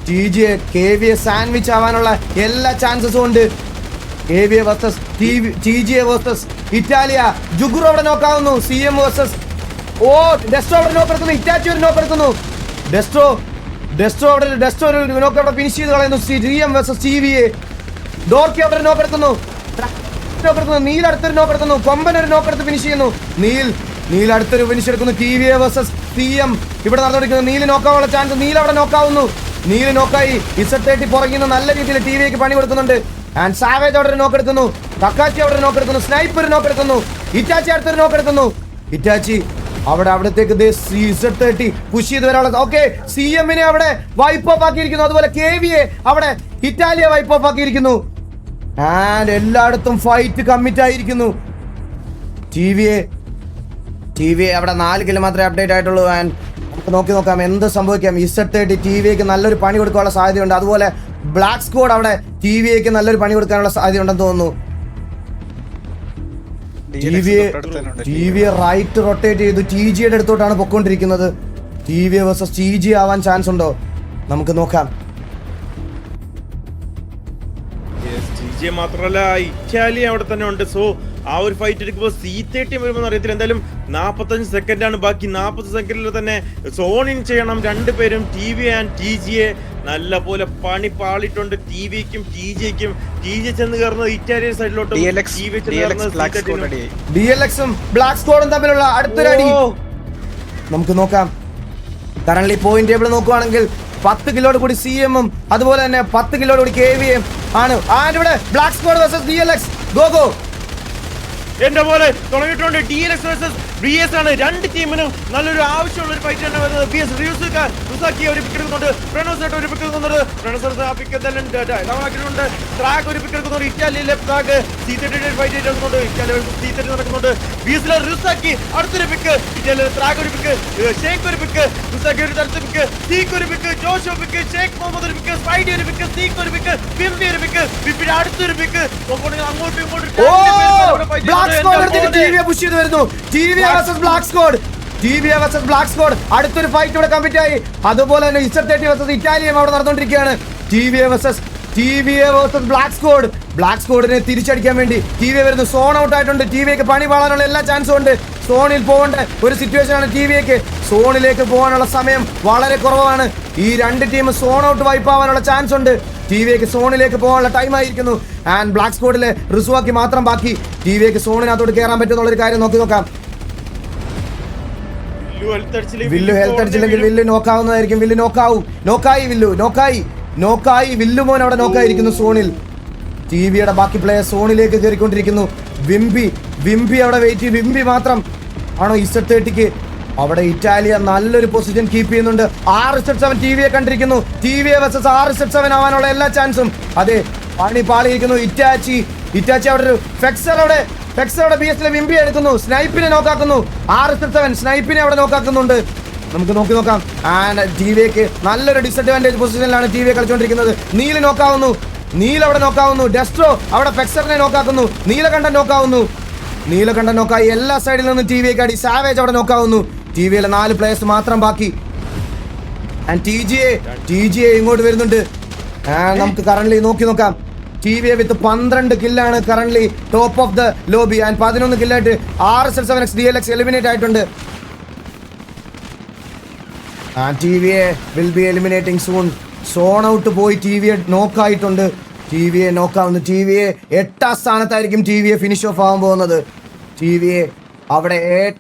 TJ KVയെ സാൻഡ്വിച്ച് ആവാനുള്ള എല്ലാ ചാൻസസും ഉണ്ട്. KV വേഴ്സസ് TJ വേഴ്സസ് ഇറ്റാലിയ. ജുഗുറു അവിടെ നോക്കാവുന്നു. CM വേഴ്സസ് ഡെസ്ട്രോ അവിടെ നോക്കെടുക്കുന്നു. ഇറ്റാച്ചി ഒരു നോക്കെടുക്കുന്നു. ഡെസ്ട്രോ ഒരു നോക്ക് അവിടെ ഫിനിഷ് ചെയ്ത് കളയുന്നു. CM versus TVA. ഡോർക്കി അവിടെ ഒരു നോക്കെടുക്കുന്നു. നീൽ അടുത്തൊരു നോക്കെടുക്കുന്നു. കൊമ്പൻ ഒരു നോക്കെടുത്ത് ഫിനിഷ് ചെയ്യുന്നു. നീൽ അടുത്തൊരു ഫിനിഷ് എടുക്കുന്നു. TVA വേഴ്സസ് CM ഇവിടെ നടന്നുകൊണ്ടിരിക്കുന്നു. നീല് നോക്കാനുള്ള ചാൻസ്. നീൽ അവിടെ നോക്കാവുന്നു. നീല് നോക്കായി. Z30 പുറകിൽ നല്ല രീതിയിൽ TVക്ക് പണി കൊടുക്കുന്നുണ്ട്. ആൻഡ് സാവേജ് അവിടെ നോക്കെടുക്കുന്നു. തക്കാച്ചി അവിടെ നോക്കെടുക്കുന്നു. സ്നൈപ്പർ നോക്കെടുക്കുന്നു. ഇറ്റാച്ചി അടുത്തൊരു നോക്കെടുക്കുന്നു. ഇറ്റാച്ചി അവിടത്തേക്ക് Z30 പുഷ് ചെയ്ത് വരാനുള്ളത്. ഓക്കെ, CMനെ അവിടെ വൈപ്പ് ഓഫ് ആക്കിയിരിക്കുന്നു. അതുപോലെ KVയെ അവിടെ ഇറ്റാലിയ വൈപ്പ് ഓഫ് ആക്കിയിരിക്കുന്നു. ആൻഡ് എല്ലായിടത്തും ഫൈറ്റ് കമ്മിറ്റ് ആയിരിക്കുന്നു. TVA അവിടെ 4 കിലോ മാത്രമേ അപ്ഡേറ്റ് ആയിട്ടുള്ളൂ. ആൻഡ് നോക്കി നോക്കാം എന്ത് സംഭവിക്കാം. Z30 TVAക്ക് നല്ലൊരു പണി കൊടുക്കാനുള്ള സാധ്യതയുണ്ട്. അതുപോലെ ബ്ലാക്ക് സ്ക്വാഡ് അവിടെ TVAക്ക് നല്ലൊരു പണി കൊടുക്കാനുള്ള സാധ്യതയുണ്ടെന്ന് തോന്നുന്നു. TVA റൈറ്റ് റൊട്ടേറ്റ് ചെയ്തു TGയുടെ അടുത്തോട്ടാണ് പൊക്കോണ്ടിരിക്കുന്നത്. TVA വേഴ്സസ് TG ആവാൻ ചാൻസ് ഉണ്ടോ? നമുക്ക് നോക്കാം. മാത്രമല്ല ഇറ്റാലിയ അവിടെ തന്നെ ഉണ്ട്. സോ ആ ഒരു ഫൈറ്റ് എടുക്കുമ്പോൾ C30 വരുമ്പോൾ അറിയത്തില്ല. എന്തായാലും 45 സെക്കൻഡാണ് ബാക്കി. 40 സെക്കൻഡിൽ തന്നെ സോൺ ഇൻ ചെയ്യണം രണ്ടുപേരും. TV ആൻഡ് TGA നല്ല പോലെ പണി പാളിട്ടുണ്ട്. TVക്കും TGക്കും. TG ചെന്ന് കയറുന്നത് ഇറ്റാലിയ സൈഡിലോട്ടും DLXും ബ്ലാക്ക് സ്ക്വാഡും തമ്മിലുള്ള അടുത്തൊരടി നമുക്ക് നോക്കാം. കറന്റ് പോയിന്റ് ടേബിൾ നോക്കുവാണെങ്കിൽ 10 കിലോയോട് കൂടി CMഉം അതുപോലെ തന്നെ 10 കിലോയോട് കൂടി KVAയും ആണ്. ഇവിടെ black squad versus DLX. Go എന്റെ പോലെ തുടങ്ങിയിട്ടുണ്ട്. DLX വേഴ്സസ് BS ആണ്. രണ്ട് ടീമിനും നല്ലൊരു ആവശ്യമുള്ള ഒരു ഫൈറ്റ് ആണ് വരുന്നത്. BS റുസാക്കി ഒരു പിക്ക് എടുക്കുന്നുണ്ട്. പ്രണോസായിട്ട് ഒരു പിക്ക് എടുക്കുന്നുണ്ട്. പ്രണോസ് ആ പിക്ക് എന്തായാലും ട്രാക്ക് ഒരു പിക്ക് എടുക്കുന്നുണ്ട്. ഇറ്റാലിയിലെ ട്രാക്ക് C30 ഫൈറ്റ് എടുക്കുന്നുണ്ട്. ഇറ്റാലിയ C30 നടക്കുന്നുണ്ട്. BSലെ റുസാക്കി അടുത്തൊരു പിക്ക്. ഇറ്റാലിയിലെ ട്രാക്ക് ഒരു പിക്ക്. ഷേക്ക് ഒരു പിക്ക്. റുസാക്കി ഒരു തരത്തെ പിക്ക്. സീക്ക് ഒരു പിക്ക്. ജോഷോ പിക്ക്. ഷേക്ക് മുഹമ്മദ് ഒരു പിക്ക്. സ്പൈഡി ഒരു പിക്ക്. സീക്ക് ഒരു പിക്ക്. വിംബി ഒരു പിക്ക്. വിംബിയുടെ അടുത്തൊരു പിക്ക്. അങ്ങോട്ടും ഇങ്ങോട്ടും അടുത്തൊരു ഫൈറ്റ് ഇവിടെ കംപ്ലീറ്റ് ആയി. അതുപോലെ തന്നെ Z30 വേഴ്സസ് ഇറ്റാലിയും അവിടെ നടന്നുകൊണ്ടിരിക്കുകയാണ്. TVA versus black squad. Black സ്ക്വാഡിനെ തിരിച്ചടിക്കാൻ വേണ്ടി TVA വരുന്നു. സോൺ ഔട്ട് ആയിട്ടുണ്ട്. TVAക്ക് പണി പാളാനുള്ള എല്ലാ ചാൻസും ഉണ്ട്. സോണിൽ പോകേണ്ട ഒരു സിറ്റുവേഷൻ ആണ് TVAക്ക്. സോണിലേക്ക് പോകാനുള്ള സമയം വളരെ കുറവാണ്. ഈ രണ്ട് ടീം സോൺ ഔട്ട് വൈപ്പ് ആവാനുള്ള ചാൻസ് ഉണ്ട്. TVAക്ക് സോണിലേക്ക് പോകാനുള്ള ടൈം ആയിരിക്കുന്നു. ആൻഡ് ബ്ലാക്ക് സ്ക്വാഡിലെ റിസുവാക്കി മാത്രം ബാക്കി. TVAക്ക് സോണിനകത്തോട്ട് കയറാൻ പറ്റുന്നുള്ളൊരു കാര്യം നോക്കാം. വില്ലു ഹെൽത്ത് അടിച്ചില്ലെങ്കിൽ വില്ലു നോക്കാവുന്നതായിരിക്കും. വില്ലു നോക്കായി വില്ലു മോൻ അവിടെ നോക്കായിരിക്കുന്നു സോണിൽ. TVയുടെ ബാക്കി പ്ലേയർ സോണിലേക്ക് കയറിക്കൊണ്ടിരിക്കുന്നു. വിംബി അവിടെ വെയിറ്റ് ചെയ്യും. വിംബി മാത്രം ആണോ Z30ക്ക്? അവിടെ ഇറ്റാലിയ നല്ലൊരു പൊസിഷൻ കീപ്പ് ചെയ്യുന്നുണ്ട്. 6Z7 TVയെ കണ്ടിരിക്കുന്നു. TVA വേഴ്സസ് 6Z7 ആവാനുള്ള എല്ലാ ചാൻസും. അതെ, പണി പാളിയിരിക്കുന്നു. ഇറ്റാച്ചി അവിടെ ഒരു ഫെക്സർ അവിടെ BSലെ വിംബി എടുക്കുന്നു. സ്നൈപ്പിനെ നോക്കാക്കുന്നു. 6Z7 സ്നൈപ്പിനെ അവിടെ നോക്കാക്കുന്നുണ്ട്. നമുക്ക് നോക്കാം. ആൻഡ് TVക്ക് നല്ലൊരു ഡിസഡ്വാൻറ്റേജ് പൊസിഷനിലാണ് TVA കളിച്ചുകൊണ്ടിരിക്കുന്നത്. നീൽ അവിടെ നോക്കാവുന്നു. ഡെസ്ട്രോ അവിടെ ഫെക്സറിനെ നോക്കാക്കുന്നു. നീലകണ്ഠൻ നോക്കായി. എല്ലാ സൈഡിൽ നിന്നും TVക്ക് അടി. സാവേജ് അവിടെ നോക്കാവുന്നു. TVയിലെ 4 പ്ലേയേഴ്സ് മാത്രം ബാക്കി. ആൻഡ് TGA ഇങ്ങോട്ട് വരുന്നുണ്ട്. നമുക്ക് കറന്റ് നോക്കാം. TVA വിത്ത് 12 കില്ലാണ് current top of the lobby. And 11 കില്ലായിട്ട് 6Z7X DLX എലിമിനേറ്റ് ആയിട്ടുണ്ട്. TVA will be eliminating soon. Zone out പോയി TVA നോക്കായിട്ടുണ്ട്. TVA നോക്കാവുന്നു. TVA 8ാം സ്ഥാനത്തായിരിക്കും TVA ഫിനിഷ് ഓഫ് ആവാൻ പോകുന്നത്. TVA അവിടെ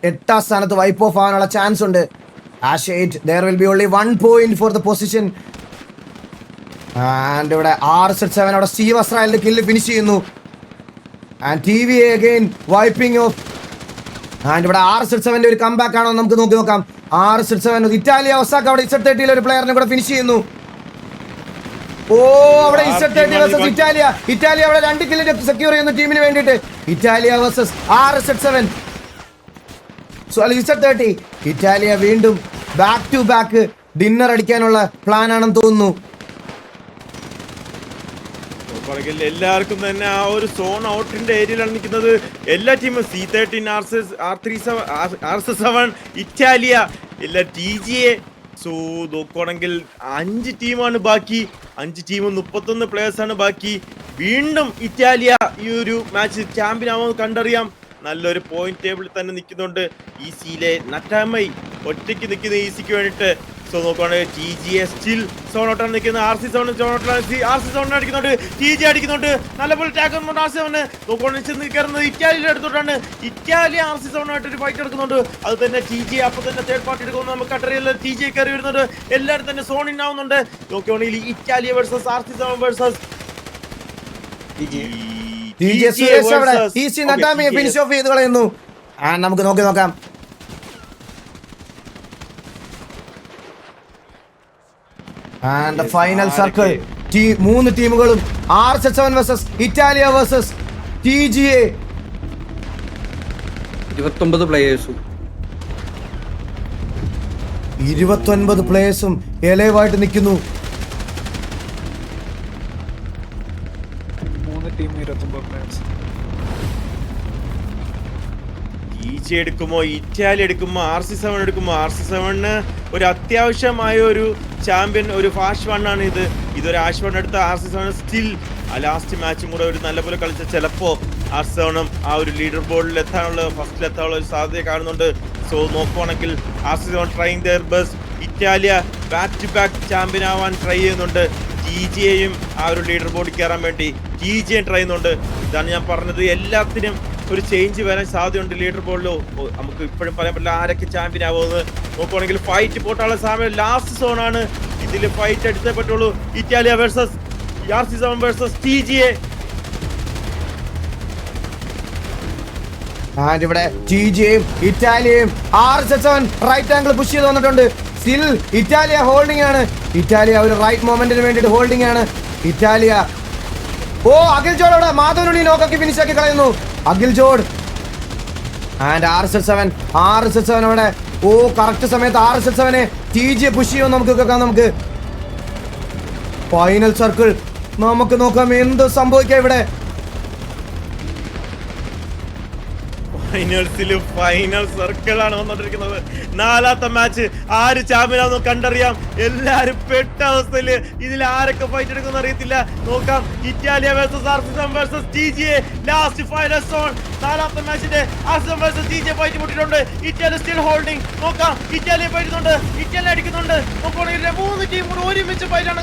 8ാം സ്ഥാനത്ത് വൈപ്പ് ഓഫ് ആവാനുള്ള ചാൻസ് ഉണ്ട്. Ash 8 there will be only 1 point for the position. And ഇവിടെ 6Z7 അവിടെ സ്റ്റീവ് അസ്രായലിന്റെ കില്ല് ഫിനിഷ് ചെയ്യുന്നു. And TVA again wiping of. And ഇവിടെ 6Z7ന്റെ ഒരു കംബാക്ക് ആണോ നമുക്ക് നോക്കാം. 6Z7 ഇറ്റാലിയ ഒസാക്ക അവിടെ Z30 ഒരു പ്ലെയറിനെ കൂടെ ഫിനിഷ് ചെയ്യുന്നു. അവിടെ Z30 വേഴ്സസ് ഇറ്റാലിയ അവിടെ 2 കില്ല് സെക്യൂർ ചെയ്യുന്നു ടീമിന് വേണ്ടിയിട്ട്. Italia versus 6Z7. Z30 Italia വീണ്ടും ബാക്ക് ടു ബാക്ക് ഡിന്നർ അടിക്കാനുള്ള പ്ലാൻ ആണെന്ന് തോന്നുന്നു. എല്ലാവർക്കും തന്നെ ആ ഒരു സോൺ ഔട്ടിന്റെ ഏരിയയിലാണ് നിൽക്കുന്നത് എല്ലാ ടീമും. C13 RC7 ഇറ്റാലിയ എല്ലാ TGA. സോ നോക്കുവാണെങ്കിൽ 5 ടീമാണ് ബാക്കി. 5 ടീമും 31 പ്ലേയേഴ്സാണ് ബാക്കി. വീണ്ടും ഇറ്റാലിയ ഈ ഒരു മാച്ച് ചാമ്പ്യൻ ആവുമെന്ന് കണ്ടറിയാം. നല്ലൊരു പോയിന്റ് ടേബിളിൽ തന്നെ നിൽക്കുന്നുണ്ട്. ECയിലെ നറ്റാമൈ ഒറ്റയ്ക്ക് നിൽക്കുന്ന ECക്ക് വേണ്ടിയിട്ട്. സോ നോക്കുവാണെങ്കിൽ TGA സ്റ്റിൽ സോൺ ഔട്ടാണ് നിൽക്കുന്നത്. RC7 അടിക്കുന്നുണ്ട്. TGA അടിക്കുന്നുണ്ട്. നല്ലപോലെ ടാക്ക് RC7 നോക്കുവാണെങ്കിൽ ചെന്ന് കയറുന്നത് ഇറ്റാലിയുടെ അടുത്തോട്ടാണ്. ഇറ്റാലിയ RC7 ആയിട്ടൊരു ഫൈറ്റ് എടുക്കുന്നുണ്ട്. അത് തന്നെ TGA അപ്പോൾ തന്നെ തേർഡ് പാർട്ടി എടുക്കുമെന്ന് നമുക്ക് കണ്ടറിയില്ല. TGA കയറി വരുന്നുണ്ട്. എല്ലാവരും തന്നെ സോൺ ഇൻ ആവുന്നുണ്ട്. നോക്കുവാണെങ്കിൽ Italia versus RC7 versus finish of ചെയ്ത് കളയുന്നു. നമുക്ക് നോക്കാം. And the final circle. 3 ടീമുകളും 6Z7 versus Italia versus TGA. 29 പ്ലേയേഴ്സും 29 പ്ലേയേഴ്സും എലൈവായിട്ട് നിൽക്കുന്നു. 3 ടീം 29 പ്ലേയേഴ്സ്. ഈജി എടുക്കുമോ, ഇറ്റാലി എടുക്കുമോ, RC7 എടുക്കുമോ? RC7ന് ഒരു അത്യാവശ്യമായ ഒരു ചാമ്പ്യൻ, ഒരു ഫാസ്റ്റ് വണ്ണാണ് ഇത്. ഇതൊരു ആഷ് വൺ എടുത്ത RC7 സ്റ്റിൽ ആ ലാസ്റ്റ് മാച്ചും കൂടെ ഒരു നല്ലപോലെ കളിച്ച ചിലപ്പോൾ RC7 ആ ഒരു ലീഡർ ബോർഡിൽ എത്താനുള്ള, ഫസ്റ്റിൽ എത്താനുള്ള ഒരു സാധ്യത കാണുന്നുണ്ട്. സോ നോക്കുവാണെങ്കിൽ RC7 trying their best. Italia back to back champion ആവാൻ ട്രൈ ചെയ്യുന്നുണ്ട്. TGയെയും ആ ഒരു ലീഡർ ബോർഡിൽ കയറാൻ വേണ്ടി TGയും ട്രൈ ചെയ്യുന്നുണ്ട്. ഇതാണ് ഞാൻ പറഞ്ഞത്, എല്ലാത്തിനും ഒരു ചേഞ്ച് വരാൻ സാധ്യതയുണ്ട് ലീഡർ ബോർഡിലോ. നമുക്ക് ഇപ്പോഴും പറയാൻ പറ്റില്ല ആരൊക്കെ ചാമ്പ്യൻ ആവുമെന്ന്. നോക്കുവാണെങ്കിൽ ഫൈറ്റ് പോട്ടാനുള്ള സമയം ലാസ്റ്റ് സോണാണ്. ഇതിൽ ഫൈറ്റ് എടുത്തേ പറ്റുള്ളൂ. Italia versus RC7 versus TGA. And ഇവിടെ TGയും ഇറ്റാലിയയും RC7 റൈറ്റ് ആംഗിൾ പുഷ് ചെയ്ത് വന്നിട്ടുണ്ട്. സ്റ്റിൽ ഇറ്റാലിയ ഹോൾഡിംഗ് ആണ്. ഇറ്റാലിയ ഒരു റൈറ്റ് മൊമെന്റിന് വേണ്ടിയിട്ട് ഹോൾഡിംഗ് ആണ്. ഇറ്റാലിയ അഖിൽ ജോഡ് അവിടെ മാധവനുണ്ണി നോക്കാക്കി ഫിനിഷ് ആക്കി കളയുന്നു. അഖിൽ ജോഡ് ആൻഡ് RC7 അവിടെ കറക്റ്റ് സമയത്ത് RC7നെ TGയെ പുഷ് ചെയ്യുമെന്ന് നമുക്ക് കേൾക്കാം. നമുക്ക് ഫൈനൽ സർക്കിൾ നമുക്ക് നോക്കാം എന്ത് സംഭവിക്കാം ഇവിടെ. ഫൈനൽ സർക്കിളാണ് വന്നോണ്ടിരിക്കുന്നത്. 4ാമത്തെ മാച്ച് ആര് ചാമ്പ്യനാണെന്ന് കണ്ടറിയാം. എല്ലാരും പെട്ട അവസ്ഥയില്. ഇതിൽ ആരൊക്കെ ഫൈറ്റ് എടുക്കുന്ന അറിയത്തില്ല. നോക്കാം. ഇറ്റാലിയ versus RC7 versus TGA last final zone. 4ാമത്തെ മാച്ചിന്റെ RC7 വേഴ്സസ് TGA ഫൈറ്റ് മുട്ടിട്ടുണ്ട്. ഇറ്റാലിയ സ്റ്റിൽ ഹോൾഡിംഗ്. നോക്കാം. ഇറ്റാലിയ ഫൈറ്റുന്നുണ്ട്, ഇറ്റാലിയ അടിക്കുന്നുണ്ട്. നോക്കുകയാണെങ്കിൽ 3 ടീം കൂടെ ഒരുമിച്ച് ഫൈറ്റാണ്.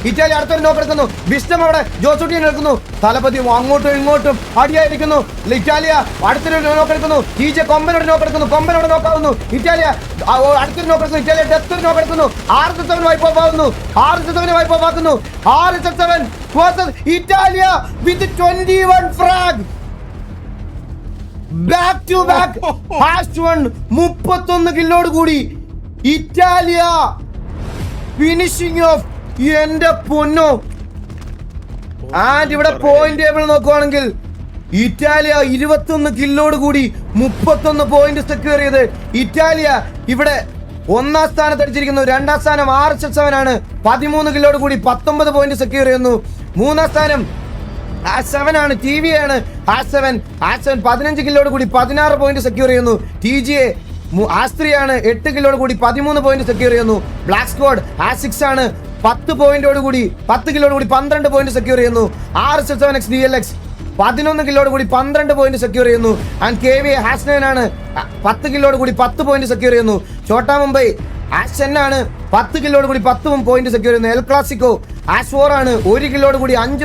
ഇറ്റാലി അടുത്തൊരു നോക്ക് എടുക്കുന്നു. വിസ്ഡം അവിടെ ജോസൂട്ടിയെ എടുക്കുന്നു. തലപതി അങ്ങോട്ടും ഇങ്ങോട്ടും അടിയായിരിക്കുന്നു. ഇറ്റാലിയ അടുത്തൊരു നോക്ക് എടുക്കുന്നു. TGA കൊമ്പനോട് നോക്ക് എടുക്കുന്നു. കൊമ്പനോട് നോക്കാവുന്നു. ഇറ്റാലിയ അടുത്തൊരു നോക്ക് എടുക്കുന്നു. ഇറ്റാലിയ ഡെത്തൊരു നോക്ക് എടുക്കുന്നു. RC7 വൈപ്പ് ഓഫ് ആകുന്നു. RC7 വൈപ്പ് ഓഫ് ആക്കുന്നു. RC7 versus Italia with 21 frag. Back to back fast one 31 കില്ലോട് കൂടി ഇറ്റാലിയ ഫിനിഷിംഗ് ഓഫ്. എന്റെ പൊന്നോ. ആൻഡ് ഇവിടെ പോയിന്റ് ടേബിൾ നോക്കുവാണെങ്കിൽ ഇറ്റാലിയ 21 കില്ലോട് കൂടി 31 പോയിന്റ് സെക്യൂർ ചെയ്ത് ഇറ്റാലിയ ഇവിടെ 1ാം സ്ഥാനത്ത് അടിച്ചിരിക്കുന്നു. 2ാം സ്ഥാനം RC7 ആണ് 13 കില്ലോട് കൂടി 19 പോയിന്റ് സെക്യൂർ ചെയ്യുന്നു. 3ാം സ്ഥാനം RC7 ആണ്. TVA ആണ്. RC7 15 കില്ലോട് കൂടി 16 പോയിന്റ് സെക്യൂർ ചെയ്യുന്നു. TGA ആസ്ത്രി ആണ് 8 കില്ലോട് കൂടി 13 പോയിന്റ് സെക്യൂർ ചെയ്യുന്നു. ബ്ലാക്ക് സ്ക്വാഡ് R6 ആണ് 10 പോയിന്റോട് കൂടി 10 കിലോട് കൂടി 12 പോയിന്റ് സെക്യൂർ ചെയ്യുന്നു. RC7X DLX 11 കിലോട് കൂടി 12 പോയിന്റ് സെക്യൂർ ചെയ്യുന്നു. ആൻഡ് KVA ഹാസ്നൈൻ ആണ് 10 കിലോട് കൂടി 10 പോയിന്റ് സെക്യൂർ ചെയ്യുന്നു. ഛോട്ടാ മുംബൈ ആഷൻ ആണ് 10 കിലോട് കൂടി 10 പോയിന്റ് സെക്യൂർ ചെയ്യുന്നു. എൽ ക്ലാസിക്കോ ആഷ് 4 ആണ് 1 കിലോട് കൂടി 5